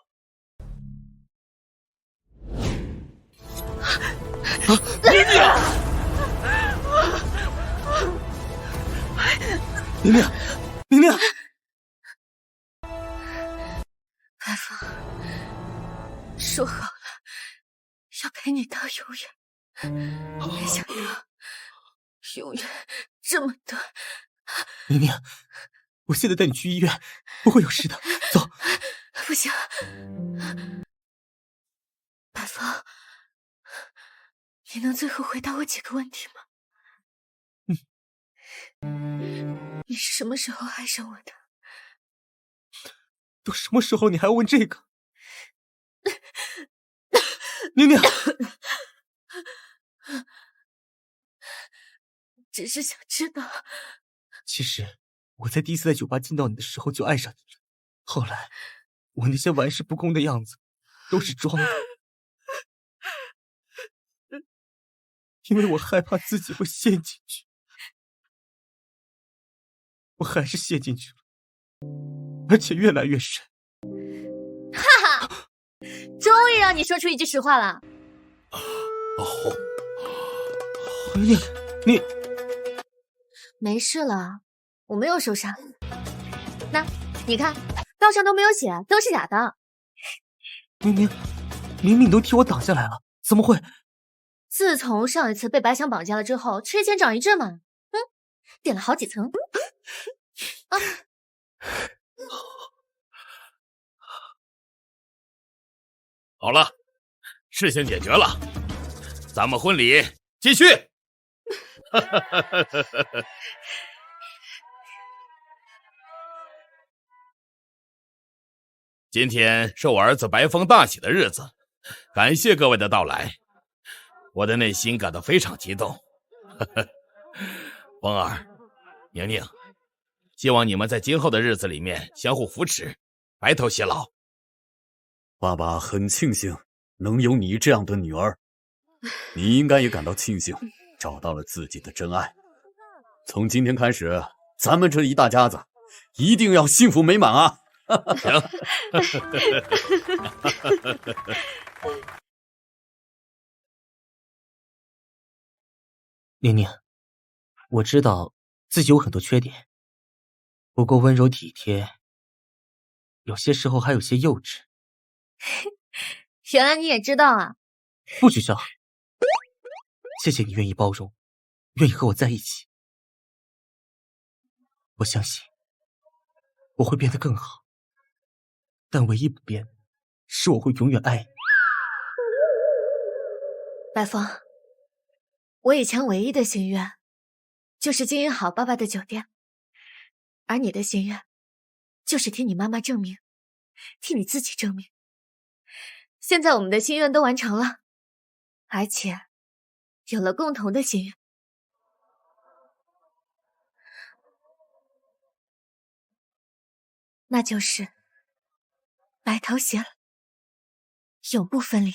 宁宁，宁宁，白风，说好了要陪你到永远，没想到永远这么短。宁宁，我现在带你去医院，不会有事的。走。不行，白风，你能最后回答我几个问题吗？你是什么时候爱上我的？都什么时候你还要问这个？宁宁，只是想知道。其实我在第一次在酒吧见到你的时候就爱上你了，后来我那些玩世不恭的样子都是装的，因为我害怕自己会陷进去，我还是陷进去了，而且越来越深。哈哈，终于让你说出一句实话了。你没事了，我没有受伤。那你看，刀上都没有血，都是假的。明明你都替我挡下来了，怎么会？自从上一次被白翔绑架了之后，缺钱长一智嘛。点了好几层。啊！好了，事情解决了，咱们婚礼继续。今天是我儿子白风大喜的日子，感谢各位的到来，我的内心感到非常激动。风儿、宁宁，希望你们在今后的日子里面相互扶持，白头偕老。爸爸很庆幸能有你这样的女儿，你应该也感到庆幸，找到了自己的真爱。从今天开始，咱们这一大家子一定要幸福美满啊！行。宁宁，我知道自己有很多缺点，不够温柔体贴，有些时候还有些幼稚。原来你也知道啊！不许笑！谢谢你愿意包容，愿意和我在一起。我相信我会变得更好，但唯一不变是我会永远爱你。白风，我以前唯一的心愿就是经营好爸爸的酒店，而你的心愿就是替你妈妈证明，替你自己证明。现在我们的心愿都完成了，而且有了共同的心愿。那就是白头偕老，永不分离。